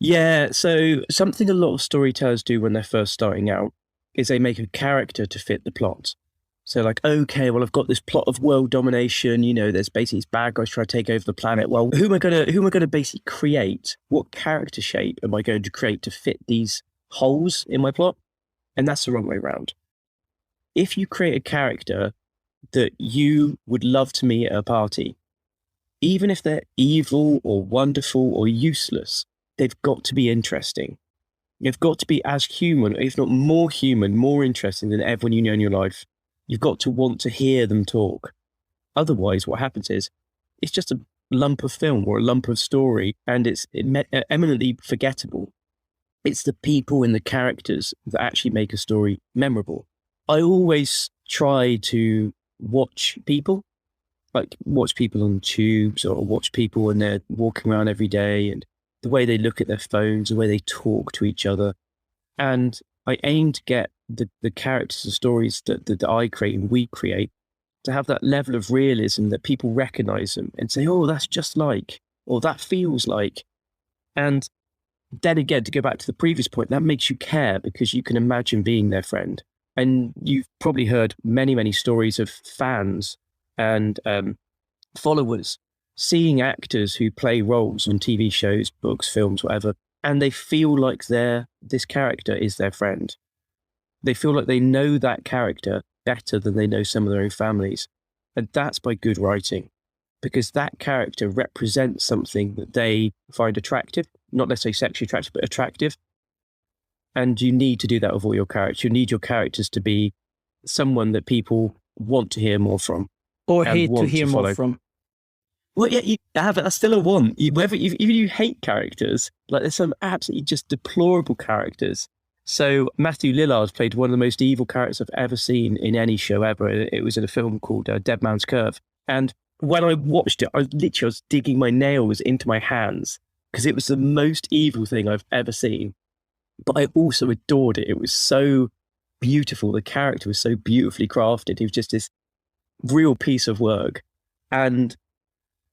A: Yeah, so something a lot of storytellers do when they're first starting out is they make a character to fit the plot. So okay, well, I've got this plot of world domination. There's basically these bad guys trying to take over the planet. Well, who am I going to basically create? What character shape am I going to create to fit these holes in my plot? And that's the wrong way around. If you create a character that you would love to meet at a party, even if they're evil or wonderful or useless, they've got to be interesting. They've got to be as human, if not more human, more interesting than everyone you know in your life. You've got to want to hear them talk. Otherwise, what happens is it's just a lump of film or a lump of story, and it's eminently forgettable. It's the people and the characters that actually make a story memorable. I always try to watch people, like watch people on tubes or watch people when they're walking around every day, and the way they look at their phones, the way they talk to each other. And I aim to get the characters and stories that I create and we create to have that level of realism that people recognize them and say, oh, that's just like, or that feels like. And then again, to go back to the previous point, that makes you care because you can imagine being their friend. And you've probably heard many, many stories of fans and followers seeing actors who play roles on TV shows, books, films, whatever, and they feel like this character is their friend. They feel like they know that character better than they know some of their own families. And that's by good writing, because that character represents something that they find attractive, not necessarily sexually attractive, but attractive. And you need to do that with all your characters. You need your characters to be someone that people want to hear more from.
B: Or hate to hear more from.
A: Well, yeah, that's still a want. Even you hate characters, like there's some absolutely just deplorable characters. So Matthew Lillard played one of the most evil characters I've ever seen in any show ever. It was in a film called Dead Man's Curve. And when I watched it, I was digging my nails into my hands because it was the most evil thing I've ever seen. But I also adored it. It was so beautiful. The character was so beautifully crafted. He was just this real piece of work. And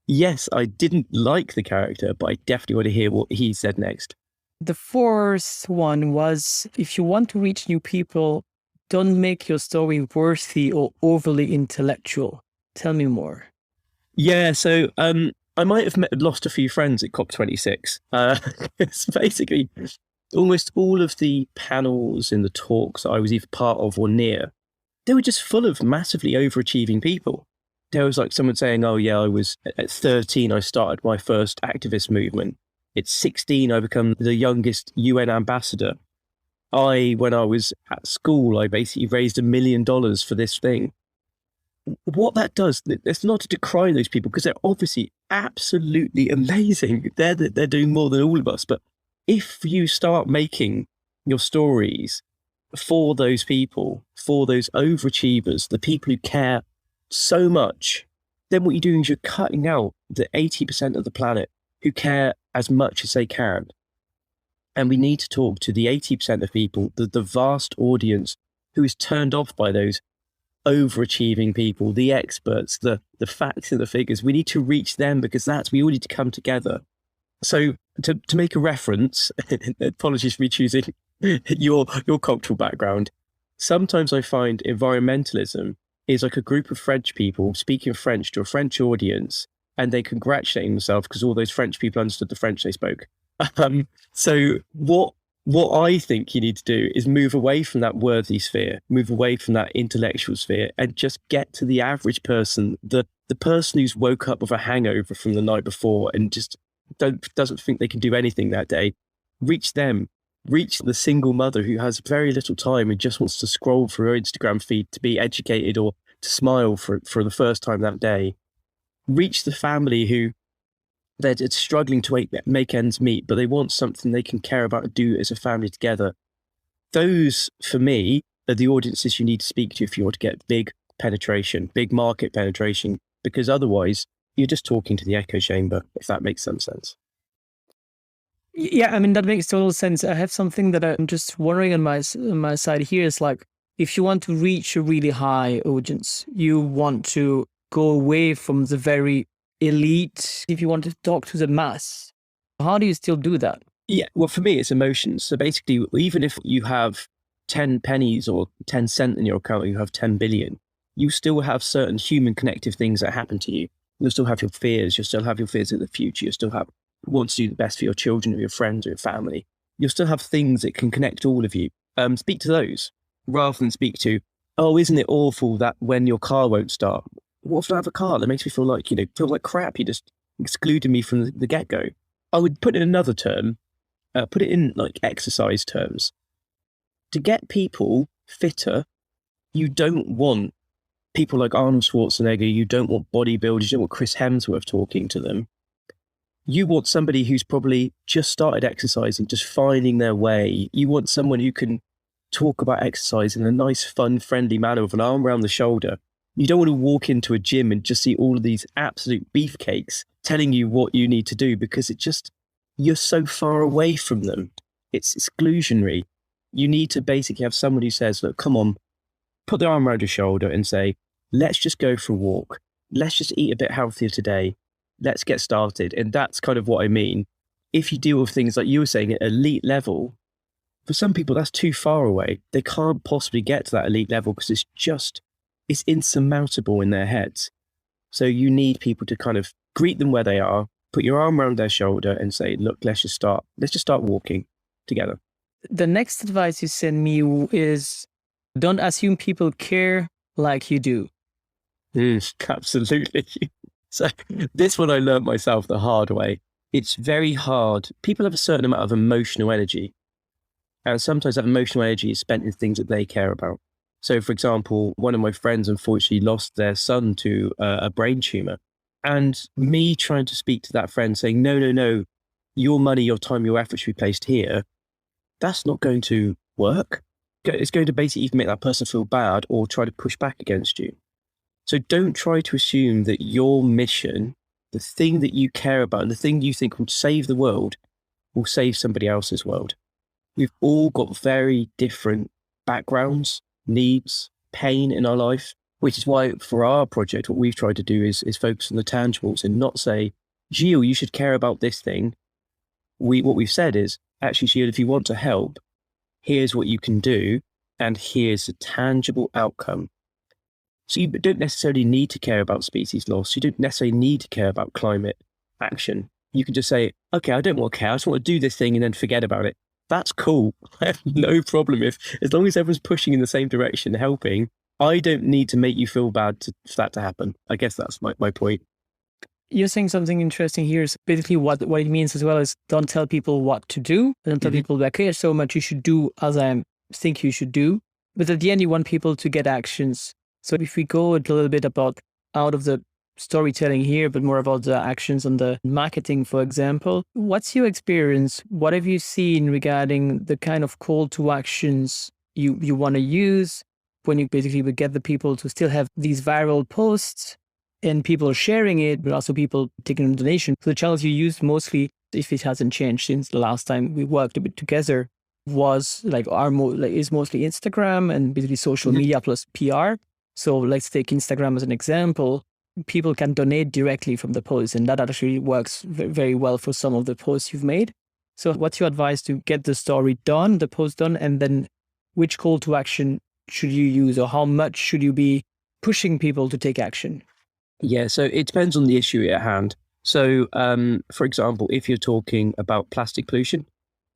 A: yes, I didn't like the character, but I definitely want to hear what he said next.
B: The fourth one was, if you want to reach new people, don't make your story worthy or overly intellectual. Tell me more.
A: Yeah, so I might have lost a few friends at COP26. It's basically almost all of the panels and the talks I was either part of or near, they were just full of massively overachieving people. There was like someone saying, oh yeah, I was at 13, I started my first activist movement. At 16, I become the youngest UN ambassador. When I was at school, I basically raised $1 million for this thing. What that does, it's not to decry those people because they're obviously absolutely amazing. They're doing more than all of us. But if you start making your stories for those people, for those overachievers, the people who care so much, then what you're doing is you're cutting out the 80% of the planet who care as much as they can. And we need to talk to the 80% of people, the vast audience who is turned off by those overachieving people, the experts, the facts and the figures. We need to reach them because we all need to come together. So to make a reference, apologies for me choosing your cultural background, sometimes I find environmentalism is like a group of French people speaking French to a French audience, and they congratulating themselves because all those French people understood the French they spoke. So what I think you need to do is move away from that worthy sphere, move away from that intellectual sphere, and just get to the average person, the person who's woke up with a hangover from the night before and just doesn't think they can do anything that day. Reach them. Reach the single mother who has very little time and just wants to scroll through her Instagram feed to be educated or to smile for the first time that day. Reach the family who they're struggling to make ends meet, but they want something they can care about and do as a family together. Those, for me, are the audiences you need to speak to if you want to get big penetration, big market penetration, because otherwise you're just talking to the echo chamber, if that makes some sense.
B: Yeah, I mean, that makes total sense. I have something that I'm just wondering on my side here is like, if you want to reach a really high audience, you want to go away from the very elite, if you want to talk to the mass, how do you still do that?
A: Yeah, well, for me, it's emotions. So basically, even if you have 10 pennies or 10 cents in your account, you have 10 billion, you still have certain human connective things that happen to you. You'll still have your fears. You'll still have your fears of the future. You'll still want to do the best for your children or your friends or your family. You'll still have things that can connect all of you. Speak to those rather than speak to, oh, isn't it awful that when your car won't start? What if I have a car that makes me feel like crap? You just excluded me from the get-go. I would put in another term, put it in like exercise terms. To get people fitter, you don't want people like Arnold Schwarzenegger, you don't want bodybuilders, you don't want Chris Hemsworth talking to them. You want somebody who's probably just started exercising, just finding their way. You want someone who can talk about exercise in a nice, fun, friendly manner with an arm around the shoulder. You don't want to walk into a gym and just see all of these absolute beefcakes telling you what you need to do, because you're so far away from them. It's exclusionary. You need to basically have someone who says, look, come on, put their arm around your shoulder and say, let's just go for a walk. Let's just eat a bit healthier today. Let's get started. And that's kind of what I mean. If you deal with things like you were saying at elite level, for some people, that's too far away. They can't possibly get to that elite level because it's insurmountable in their heads. So you need people to kind of greet them where they are, put your arm around their shoulder and say, look, let's just start walking together.
B: The next advice you send me is don't assume people care like you do.
A: Absolutely. So this one I learned myself the hard way. It's very hard. People have a certain amount of emotional energy. And sometimes that emotional energy is spent in things that they care about. So, for example, one of my friends unfortunately lost their son to a brain tumor. And me trying to speak to that friend saying, no, your money, your time, your effort should be placed here. That's not going to work. It's going to basically either make that person feel bad or try to push back against you. So don't try to assume that your mission, the thing that you care about, and the thing you think will save the world, will save somebody else's world. We've all got very different backgrounds, needs, pain in our life, which is why for our project, what we've tried to do is focus on the tangibles and not say, Gilles, you should care about this thing. What we've said is, actually, Gilles, if you want to help, here's what you can do, and here's a tangible outcome. So you don't necessarily need to care about species loss. You don't necessarily need to care about climate action. You can just say, okay, I don't want to care. I just want to do this thing and then forget about it. That's cool. I have no problem as long as everyone's pushing in the same direction, helping. I don't need to make you feel bad for that to happen. I guess that's my point.
B: You're saying something interesting here is basically what it means as well is don't tell people what to do. Don't tell people like, okay, so much you should do as I think you should do. But at the end, you want people to get actions. So if we go a little bit about out of the storytelling here, but more about the actions on the marketing, for example, what's your experience? What have you seen regarding the kind of call to actions you want to use when you basically would get the people to still have these viral posts and people sharing it, but also people taking a donation? So the channels you used mostly, if it hasn't changed since the last time we worked a bit together, was is mostly Instagram and basically social media plus PR. So let's take Instagram as an example. People can donate directly from the post, and that actually works very well for some of the posts you've made. So what's your advice to get the story done, the post done, and then which call to action should you use, or how much should you be pushing people to take action?
A: Yeah, so it depends on the issue at hand. So, for example, if you're talking about plastic pollution,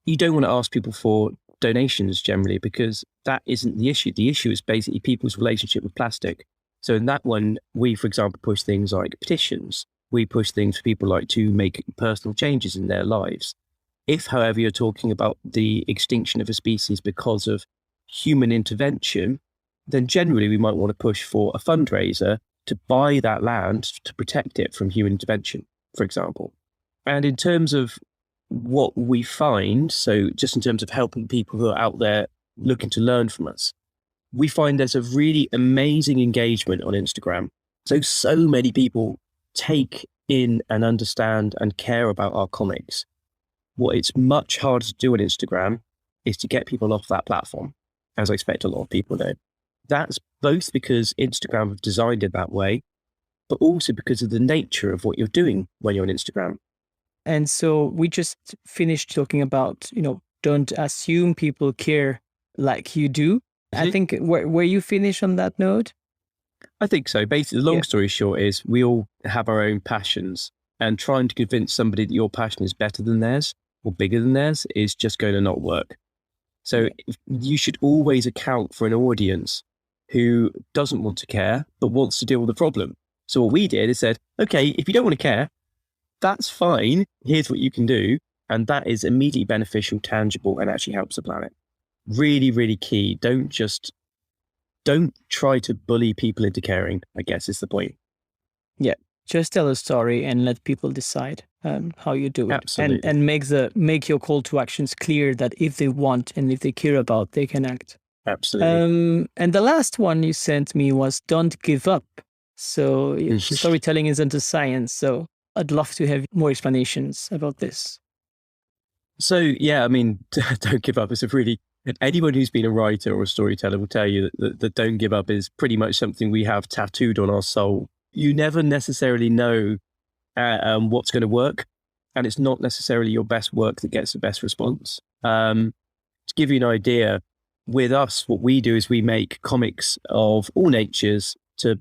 A: you don't want to ask people for donations generally, because that isn't the issue. The issue is basically people's relationship with plastic. So in that one, we, for example, push things like petitions. We push things for people like to make personal changes in their lives. If, however, you're talking about the extinction of a species because of human intervention, then generally we might want to push for a fundraiser to buy that land to protect it from human intervention, for example. And in terms of what we find, so just in terms of helping people who are out there looking to learn from us, we find there's a really amazing engagement on Instagram. So many people take in and understand and care about our comics. What it's much harder to do on Instagram is to get people off that platform, as I expect a lot of people know. That's both because Instagram have designed it that way, but also because of the nature of what you're doing when you're on Instagram.
B: And so we just finished talking about, don't assume people care like you do. I think where you finish on that note?
A: I think so. Basically, the long story short is we all have our own passions, and trying to convince somebody that your passion is better than theirs or bigger than theirs is just going to not work. So you should always account for an audience who doesn't want to care, but wants to deal with the problem. So what we did is said, okay, if you don't want to care, that's fine. Here's what you can do. And that is immediately beneficial, tangible, and actually helps the planet. Really, really key. Don't just don't try to bully people into caring, I guess is the point.
B: Yeah. Just tell a story and let people decide how you do it.
A: Absolutely.
B: And make your call to actions clear that if they want and if they care about, they can act.
A: Absolutely.
B: And the last one you sent me was don't give up. So storytelling isn't a science. So I'd love to have more explanations about this.
A: So, yeah, I mean, don't give up. It's a really, anyone who's been a writer or a storyteller will tell you that don't give up is pretty much something we have tattooed on our soul. You never necessarily know what's going to work, and it's not necessarily your best work that gets the best response. To give you an idea, with us, what we do is we make comics of all natures to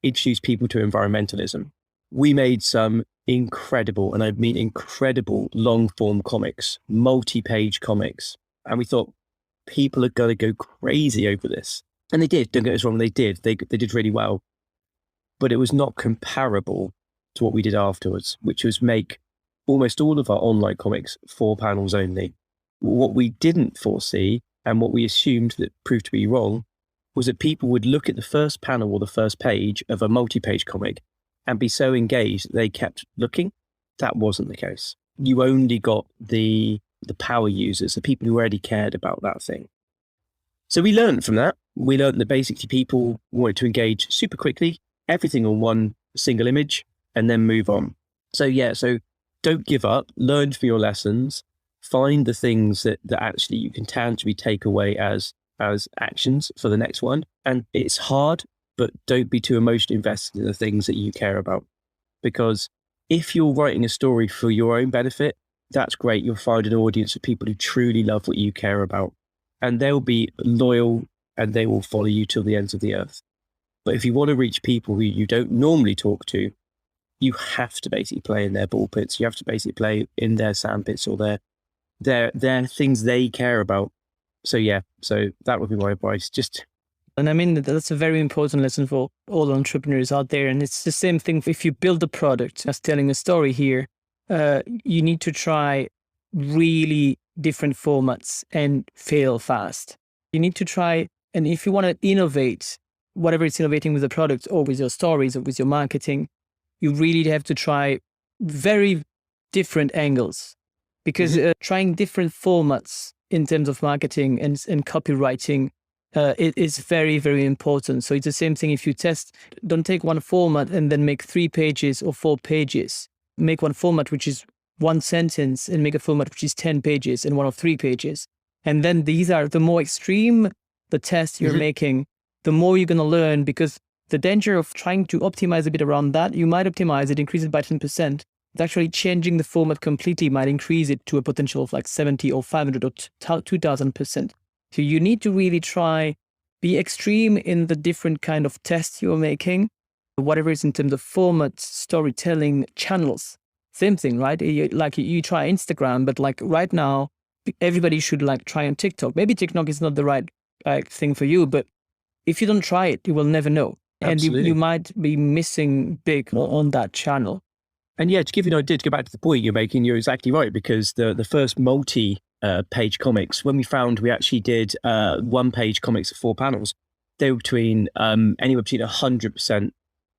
A: introduce people to environmentalism. We made some incredible, and I mean incredible, long-form comics, multi-page comics, and we thought people are going to go crazy over this. And they did. Don't get us wrong, they did. They did really well. But it was not comparable to what we did afterwards, which was make almost all of our online comics 4 panels only. What we didn't foresee, and what we assumed that proved to be wrong, was that people would look at the first panel or the first page of a multi-page comic and be so engaged that they kept looking. That wasn't the case. You only got the power users, the people who already cared about that thing. So we learned from that. We learned that basically people wanted to engage super quickly, everything on one single image, and then move on. So yeah, so don't give up, learn from your lessons, find the things that actually you can tangibly take away as actions for the next one. And it's hard, but don't be too emotionally invested in the things that you care about. Because if you're writing a story for your own benefit, that's great. You'll find an audience of people who truly love what you care about. And they'll be loyal and they will follow you till the ends of the earth. But if you want to reach people who you don't normally talk to, you have to basically play in their ball pits. You have to basically play in their sandpits or their things they care about. So yeah, so that would be my advice.
B: And I mean, that's a very important lesson for all entrepreneurs out there. And it's the same thing if you build a product, as telling a story here, you need to try really different formats and fail fast. You need to try, and if you want to innovate, whatever it's innovating with the product or with your stories or with your marketing, you really have to try very different angles, because trying different formats in terms of marketing and copywriting, it is very, very important. So it's the same thing if you test, don't take one format and then make 3 pages or 4 pages. Make one format which is 1 sentence and make a format which is 10 pages and one of 3 pages. And then these are the more extreme the test you're making, the more you're going to learn, because the danger of trying to optimize a bit around that, you might optimize it, increase it by 10%. It's actually changing the format completely might increase it to a potential of like 70 or 500 or 2000%. So you need to really try, be extreme in the different kind of tests you're making, whatever is in terms of format, storytelling, channels. Same thing, right? You try Instagram, but like right now, everybody should like try on TikTok. Maybe TikTok is not the right thing for you, but if you don't try it, you will never know.
A: Absolutely.
B: And you might be missing big on that channel.
A: And yeah, to give you an idea, to go back to the point you're making, you're exactly right, because the first multi-page comics, when we actually did 1-page comics of 4 panels, they were between anywhere between 100%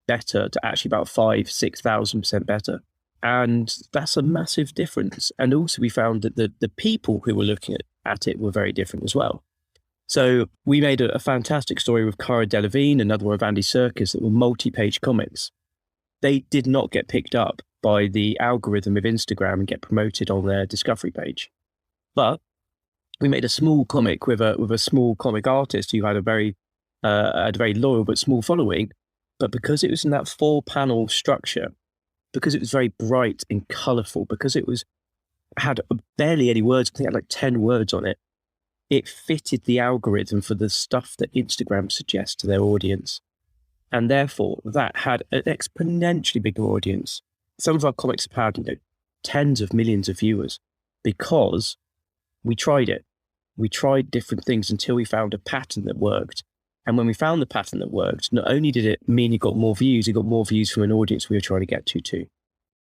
A: better to actually about 5,000-6,000% better. And that's a massive difference. And also we found that the people who were looking at it were very different as well. So we made a fantastic story with Cara Delevingne, another one of Andy Serkis, that were multi-page comics. They did not get picked up by the algorithm of Instagram and get promoted on their discovery page. But we made a small comic with a small comic artist who had a very loyal but small following. But because it was in that 4-panel structure, because it was very bright and colourful, because it had barely any words, I think it had like 10 words on it, it fitted the algorithm for the stuff that Instagram suggests to their audience. And therefore, that had an exponentially bigger audience. Some of our comics have had, tens of millions of viewers, because we tried it. We tried different things until we found a pattern that worked. And when we found the pattern that worked, not only did it mean it got more views, it got more views from an audience we were trying to get to too.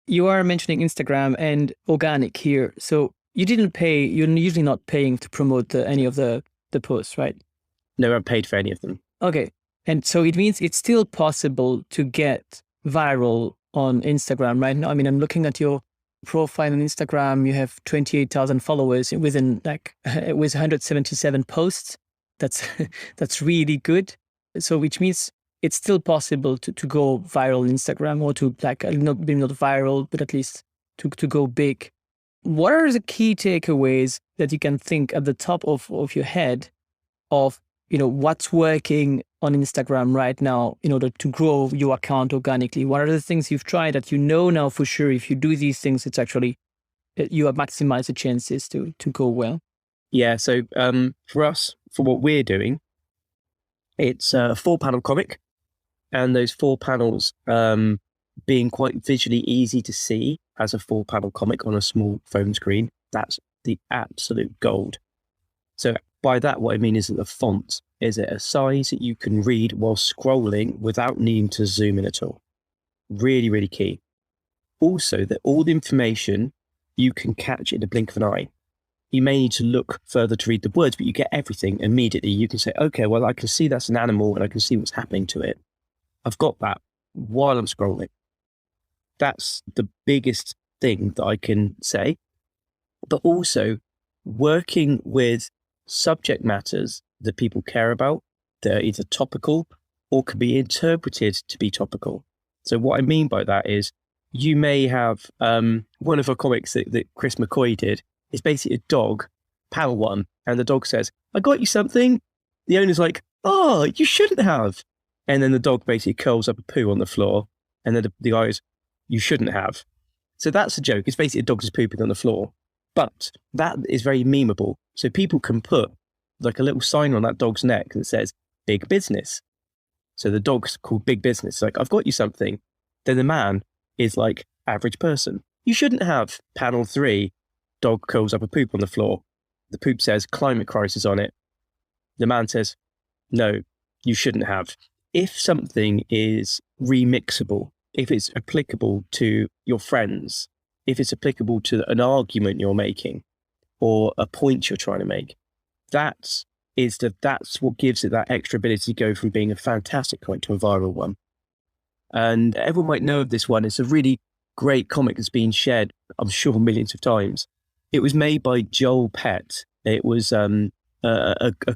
B: You are mentioning Instagram and organic here. So you didn't pay, you're usually not paying to promote any of the posts, right?
A: No, I paid for any of them.
B: Okay. And so it means it's still possible to get viral on Instagram right now. I mean, I'm looking at your profile on Instagram. You have 28,000 followers within with 177 posts. That's that's really good. So which means it's still possible to go viral on Instagram, or to not viral, but at least to go big. What are the key takeaways that you can think at the top of your head of, what's working on Instagram right now in order to grow your account organically? What are the things you've tried that now for sure, if you do these things, it's actually, you have maximized the chances to go well?
A: Yeah, so for us, for what we're doing, it's a 4-panel comic, and those 4 panels being quite visually easy to see as a 4-panel comic on a small phone screen, that's the absolute gold. So by that, what I mean is that the font is at a size that you can read while scrolling without needing to zoom in at all. Really, really key. Also, that all the information you can catch in the blink of an eye. You may need to look further to read the words, but you get everything immediately. You can say, okay, well, I can see that's an animal and I can see what's happening to it. I've got that while I'm scrolling. That's the biggest thing that I can say. But also working with subject matters that people care about, that are either topical or can be interpreted to be topical. So what I mean by that is, you may have one of our comics that Chris McCoy did is basically a dog, panel 1, and the dog says, I got you something. The owner's like, oh, you shouldn't have. And then the dog basically curls up a poo on the floor, and then the guy is, you shouldn't have. So that's a joke. It's basically a dog just pooping on the floor. But that is very memeable. So people can put like a little sign on that dog's neck that says, big business. So the dog's called Big Business. Like, I've got you something. Then the man is like, average person. You shouldn't have. Panel 3, dog curls up a poop on the floor. The poop says climate crisis on it. The man says, no, you shouldn't have. If something is remixable, if it's applicable to your friends, if it's applicable to an argument you're making or a point you're trying to make, that's what gives it that extra ability to go from being a fantastic comic to a viral one. And everyone might know of this one. It's a really great comic that's been shared, I'm sure, millions of times. It was made by Joel Pett. It was a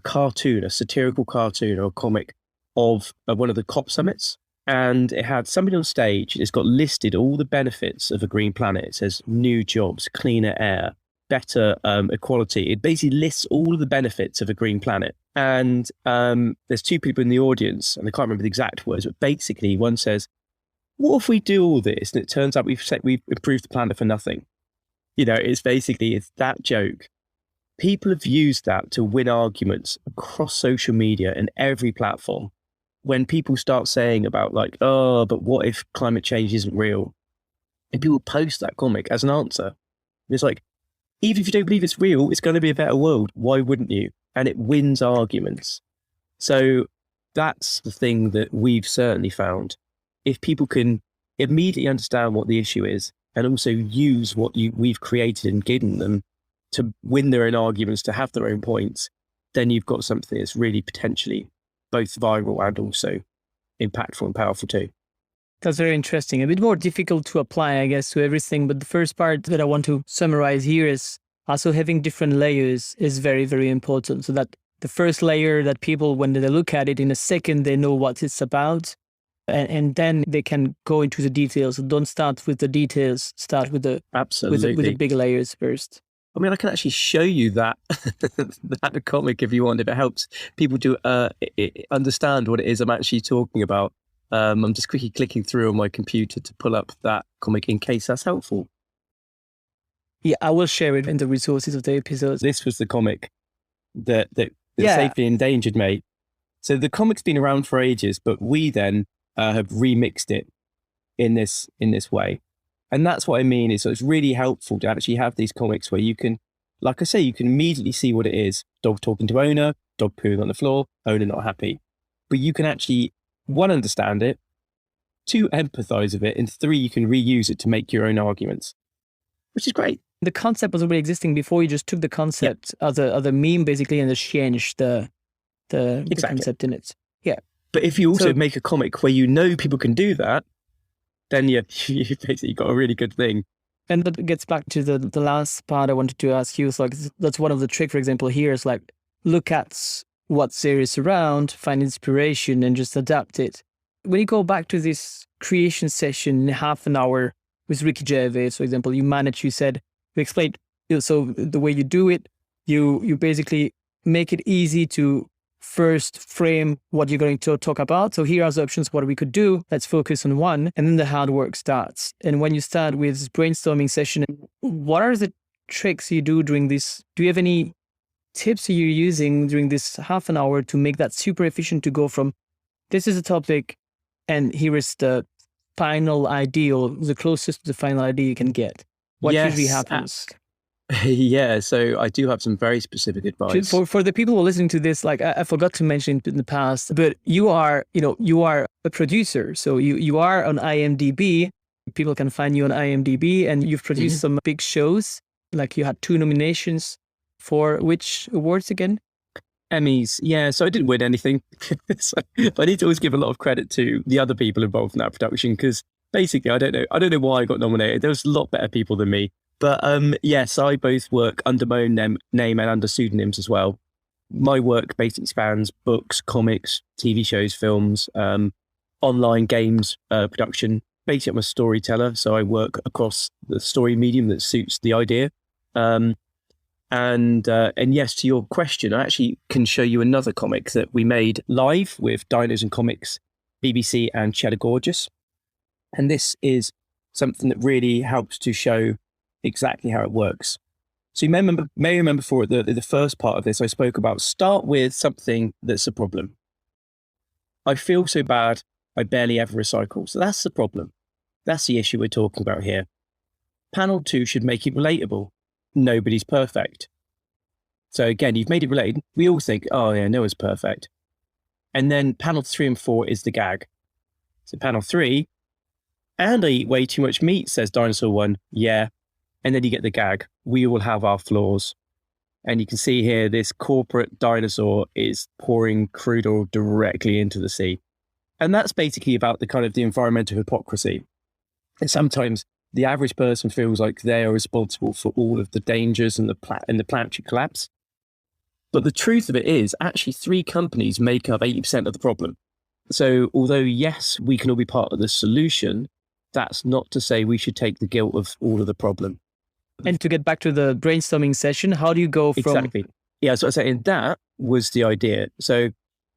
A: cartoon, a satirical cartoon or a comic of one of the COP summits. And it had somebody on stage. It's got listed all the benefits of a green planet. It says new jobs, cleaner air, better equality. It basically lists all of the benefits of a green planet. And there's 2 people in the audience, and I can't remember the exact words, but basically one says, what if we do all this and it turns out we've improved the planet for nothing? It's that joke. People have used that to win arguments across social media and every platform. When people start saying about like, oh, but what if climate change isn't real? And people post that comic as an answer. It's like, even if you don't believe it's real, it's going to be a better world. Why wouldn't you? And it wins arguments. So that's the thing that we've certainly found. If people can immediately understand what the issue is and also use what we've created and given them to win their own arguments, to have their own points, then you've got something that's really potentially both viral and also impactful and powerful too.
B: That's very interesting. A bit more difficult to apply, I guess, to everything. But the first part that I want to summarize here is also having different layers is very, very important. So that the first layer that people, when they look at it in a second, they know what it's about. And then they can go into the details. Don't start with the details. Start with the
A: Absolutely
B: with the big layers first.
A: I mean, I can actually show you that comic if you want, if it helps people to understand what it is I'm actually talking about. I'm just quickly clicking through on my computer to pull up that comic in case that's helpful.
B: Yeah, I will share it in the resources of the episode.
A: This was the comic that Safely Endangered made. So the comic's been around for ages, but we then have remixed it in this way. And that's what I mean is, so it's really helpful to actually have these comics where you can, like I say, you can immediately see what it is. Dog talking to owner, dog pooing on the floor, owner not happy. But you can actually, 1, understand it, 2, empathize with it, and 3, you can reuse it to make your own arguments, which is great.
B: The concept was already existing before. You just took the concept as a meme basically and just changed the concept in it. Yeah.
A: But if you also
B: So-
A: make a comic where you know people can do that, then you basically got a really good thing.
B: And that gets back to the last part I wanted to ask you. So like that's one of the trick, for example, here is like look at what there is around, find inspiration, and just adapt it. When you go back to this creation session in half an hour with Ricky Gervais, for example, you said, you explained, so the way you do it, you basically make it easy to first frame what you're going to talk about. So here are the options, what we could do. Let's focus on one. And then the hard work starts. And when you start with this brainstorming session, what are the tricks you do during this? Do you have any tips you're using during this half an hour to make that super efficient, to go from this is a topic and here is the final idea, or the closest to the final idea you can get? What usually happens?
A: Yeah, so I do have some very specific advice.
B: For the people who are listening to this, like I forgot to mention in the past, but you are a producer. So you are on IMDb. People can find you on IMDb, and you've produced some big shows. Like you had 2 nominations for which awards again?
A: Emmys. Yeah, so I didn't win anything. So I need to always give a lot of credit to the other people involved in that production, because basically I don't know why I got nominated. There was a lot better people than me. But yes, I both work under my own name and under pseudonyms as well. My work basically spans books, comics, TV shows, films, online games, production. Basically, I'm a storyteller, so I work across the story medium that suits the idea. And yes, to your question, I actually can show you another comic that we made live with Dinos and Comics, BBC and Cheddar Gorgeous. And this is something that really helps to show exactly how it works. So you may remember for the first part of this, I spoke about start with something that's a problem. I feel so bad, I barely ever recycle. So that's the problem. That's the issue we're talking about here. Panel 2 should make it relatable. Nobody's perfect. So again, you've made it relatable. We all think, oh yeah, no one's perfect. And then panel 3 and 4 is the gag. So panel 3, and I eat way too much meat, says Dinosaur 1. Yeah. And then you get the gag. We all have our flaws. And you can see here, this corporate dinosaur is pouring crude oil directly into the sea. And that's basically about the kind of the environmental hypocrisy. And sometimes the average person feels like they are responsible for all of the dangers and the planetary collapse. But the truth of it is, actually 3 companies make up 80% of the problem. So although, yes, we can all be part of the solution, that's not to say we should take the guilt of all of the problem.
B: And to get back to the brainstorming session, how do you go from...
A: Exactly. Yeah, so I say, and that was the idea. So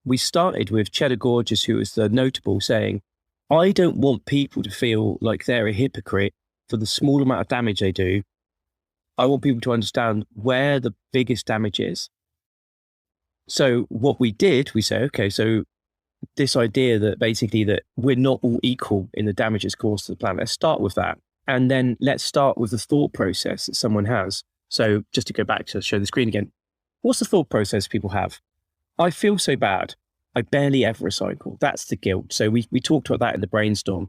A: we started with Cheddar Gorgeous, who was the notable, saying, I don't want people to feel like they're a hypocrite for the small amount of damage they do. I want people to understand where the biggest damage is. So what we did, we say, okay, so this idea that basically that we're not all equal in the damages caused to the planet, let's start with that. And then let's start with the thought process that someone has. So just to go back to show the screen again, what's the thought process people have? I feel so bad, I barely ever recycle. That's the guilt. So we talked about that in the brainstorm.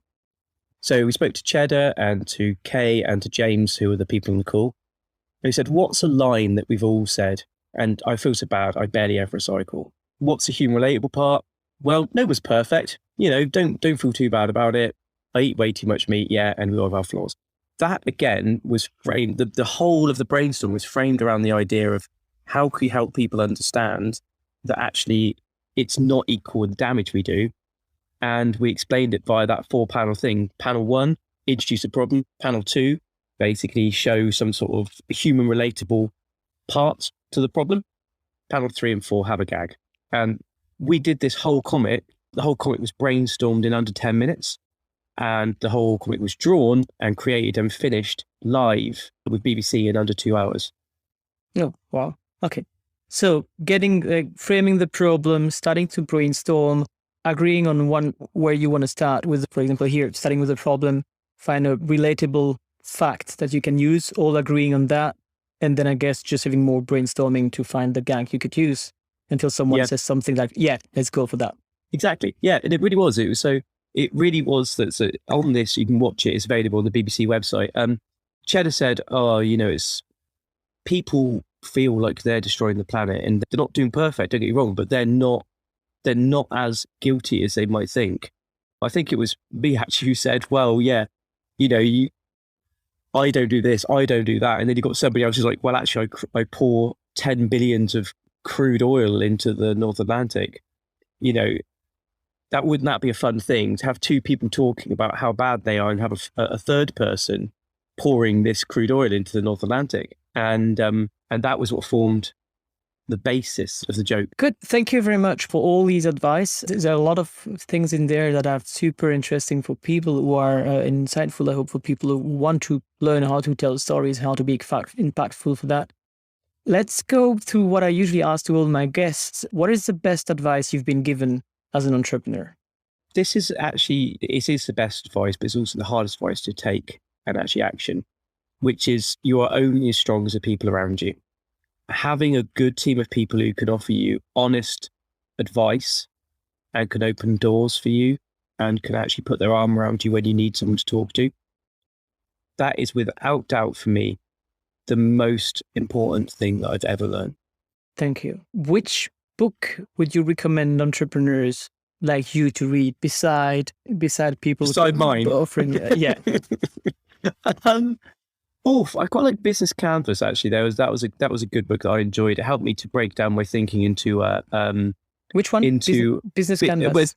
A: So we spoke to Cheddar and to Kay and to James, who are the people on the call. And we said, what's a line that we've all said? And I feel so bad, I barely ever recycle. What's the human relatable part? Well, no one's perfect. You know, don't feel too bad about it. I eat way too much meat, yeah, and we all have our flaws. That, again, was framed, the whole of the brainstorm was framed around the idea of how can we help people understand that actually it's not equal the damage we do. And we explained it via that 4-panel thing. Panel 1, introduce a problem. Panel 2, basically show some sort of human relatable parts to the problem. Panel 3 and 4 have a gag. And we did this whole comic. The whole comic was brainstormed in under 10 minutes. And the whole comic was drawn and created and finished live with BBC in under 2 hours.
B: Oh, wow. Okay. So framing the problem, starting to brainstorm, agreeing on one where you want to start with, for example, here, starting with a problem, find a relatable fact that you can use, all agreeing on that. And then I guess just having more brainstorming to find the gag you could use until someone says something like, yeah, let's go for that.
A: Exactly. Yeah. And it really was. It really was that. So on this, you can watch it. It's available on the BBC website. Cheddar said, oh, it's people feel like they're destroying the planet and they're not doing perfect. Don't get me wrong, but they're not they're not as guilty as they might think. I think it was me actually who said, well, yeah, I don't do this, I don't do that. And then you got somebody else who's like, well, actually, I pour 10 billions of crude oil into the North Atlantic. Wouldn't that be a fun thing to have two people talking about how bad they are and have a third person pouring this crude oil into the North Atlantic? And that was what formed the basis of the joke.
B: Good. Thank you very much for all these advice. There are a lot of things in there that are super interesting for people who are insightful. I hope for people who want to learn how to tell stories, how to be impactful for that. Let's go through what I usually ask to all my guests. What is the best advice you've been given as an entrepreneur?
A: It is the best advice, but it's also the hardest advice to take and actually action, which is you are only as strong as the people around you. Having a good team of people who can offer you honest advice and can open doors for you and can actually put their arm around you when you need someone to talk to. That is without doubt for me the most important thing that I've ever learned.
B: Thank you. Which book would you recommend entrepreneurs like you to read beside people?
A: Beside mine?
B: Offering, yeah.
A: I quite like Business Canvas, actually. That was a good book that I enjoyed. It helped me to break down my thinking into
B: which one? Business Canvas.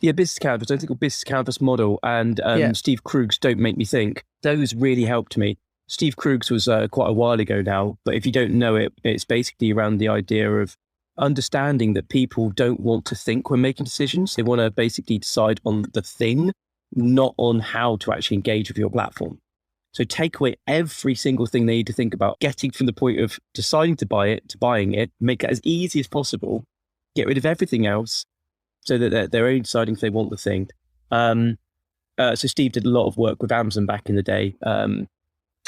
A: Business Canvas. I think of Business Canvas model and Steve Krug's Don't Make Me Think. Those really helped me. Steve Krug's was quite a while ago now, but if you don't know it, it's basically around the idea of understanding that people don't want to think when making decisions. They want to basically decide on the thing, not on how to actually engage with your platform. So take away every single thing they need to think about, getting from the point of deciding to buy it to buying it, make it as easy as possible, get rid of everything else so that they're only deciding if they want the thing. So Steve did a lot of work with Amazon back in the day,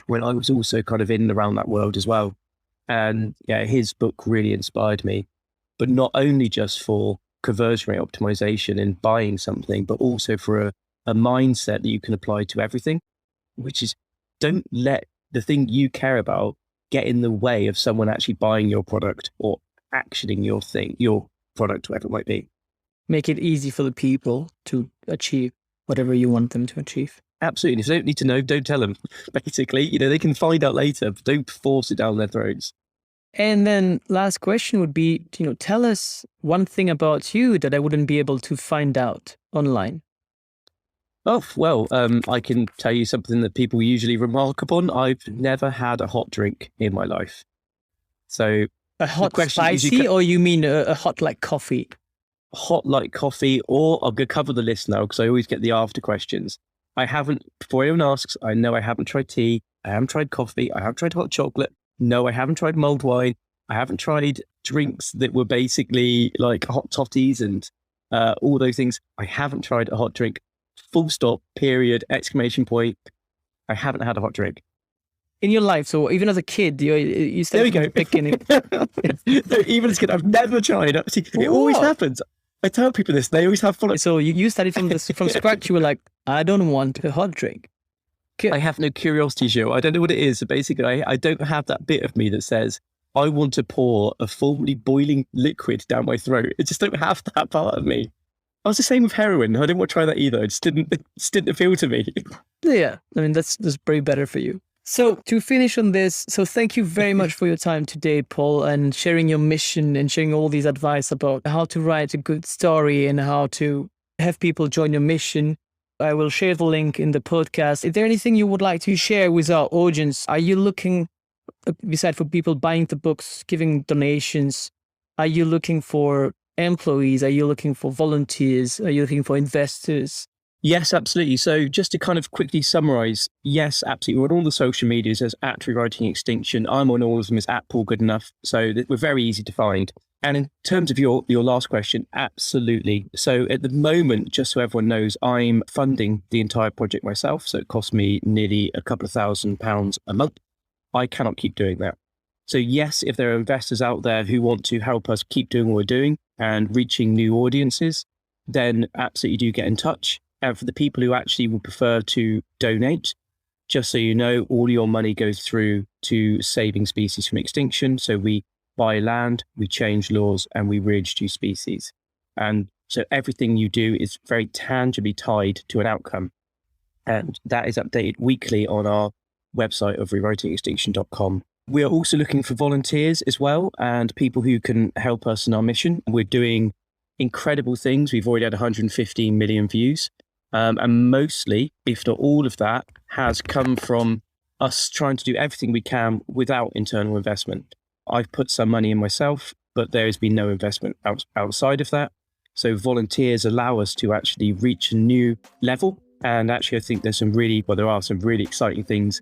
A: when I was also kind of in and around that world as well. And yeah, his book really inspired me, but not only just for conversion rate optimization and buying something, but also for a mindset that you can apply to everything, which is don't let the thing you care about get in the way of someone actually buying your product or actioning your product, whatever it might be.
B: Make it easy for the people to achieve whatever you want them to achieve.
A: Absolutely. If they don't need to know, don't tell them. Basically, they can find out later, but don't force it down their throats.
B: And then last question would be, tell us one thing about you that I wouldn't be able to find out online.
A: Oh, well, I can tell you something that people usually remark upon. I've never had a hot drink in my life. So
B: a hot spicy, or you mean a hot like coffee?
A: Hot like coffee, or I'm going to cover the list now because I always get the after questions. I haven't, before anyone asks, I know I haven't tried tea. I haven't tried coffee. I haven't tried hot chocolate. No, I haven't tried mulled wine. I haven't tried drinks that were basically like hot toddies and all those things. I haven't tried a hot drink. Full stop, period, exclamation point. I haven't had a hot drink.
B: In your life, so even as a kid, you started
A: there we go.
B: Picking it.
A: No, even as a kid, I've never tried. See, it always happens. I tell people this, they always have fun.
B: So you started from scratch. You were like, I don't want a hot drink.
A: I have no curiosity, Joe. I don't know what it is. So basically, I don't have that bit of me that says, I want to pour a fully boiling liquid down my throat. I just don't have that part of me. I was the same with heroin. I didn't want to try that either. It just didn't appeal to me.
B: Yeah, I mean, that's pretty better for you. So to finish on this, so thank you very much for your time today, Paul, and sharing your mission and sharing all these advice about how to write a good story and how to have people join your mission. I will share the link in the podcast. Is there anything you would like to share with our audience? Are you looking, besides for people buying the books, giving donations, are you looking for employees? Are you looking for volunteers? Are you looking for investors?
A: Yes, absolutely. So just to kind of quickly summarize, yes, absolutely. We're on all the social medias as at Rewriting Extinction. I'm on all of them as at Paul Goodenough. So we're very easy to find. And in terms of your last question, absolutely. So at the moment, just so everyone knows, I'm funding the entire project myself. So it costs me nearly a couple of £1,000 a month. I cannot keep doing that. So yes, if there are investors out there who want to help us keep doing what we're doing and reaching new audiences, then absolutely do get in touch. And for the people who actually would prefer to donate, just so you know, all your money goes through to saving species from extinction. So we buy land, we change laws, and we reintroduce species. And so everything you do is very tangibly tied to an outcome. And that is updated weekly on our website of rewritingextinction.com. We are also looking for volunteers as well and people who can help us in our mission. We're doing incredible things. We've already had 115 million views. And mostly, if not all of that, has come from us trying to do everything we can without internal investment. I've put some money in myself, but there has been no investment outside of that. So volunteers allow us to actually reach a new level. And actually, I think there are some really exciting things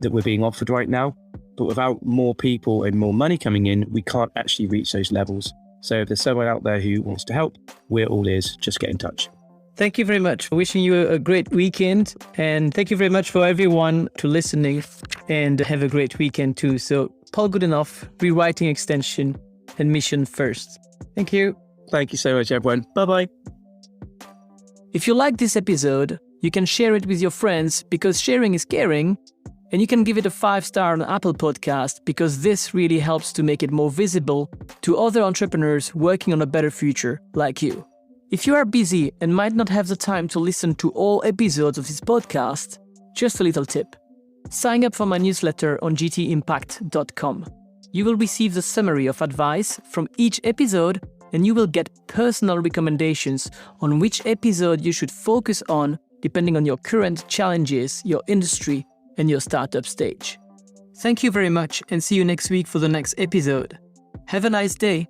A: that we're being offered right now. But without more people and more money coming in, we can't actually reach those levels. So if there's someone out there who wants to help, we're all ears. Just get in touch.
B: Thank you very much. Wishing you a great weekend. And thank you very much for everyone to listening, and have a great weekend too. So Paul Goodenough, Rewriting Extension and Mission First. Thank you.
A: Thank you so much, everyone. Bye-bye.
B: If you like this episode, you can share it with your friends because sharing is caring. And you can give it a 5-star on Apple Podcast because this really helps to make it more visible to other entrepreneurs working on a better future like you. If you are busy and might not have the time to listen to all episodes of this podcast, just a little tip. Sign up for my newsletter on gtimpact.com. You will receive the summary of advice from each episode, and you will get personal recommendations on which episode you should focus on depending on your current challenges, your industry, and your startup stage. Thank you very much, and see you next week for the next episode. Have a nice day.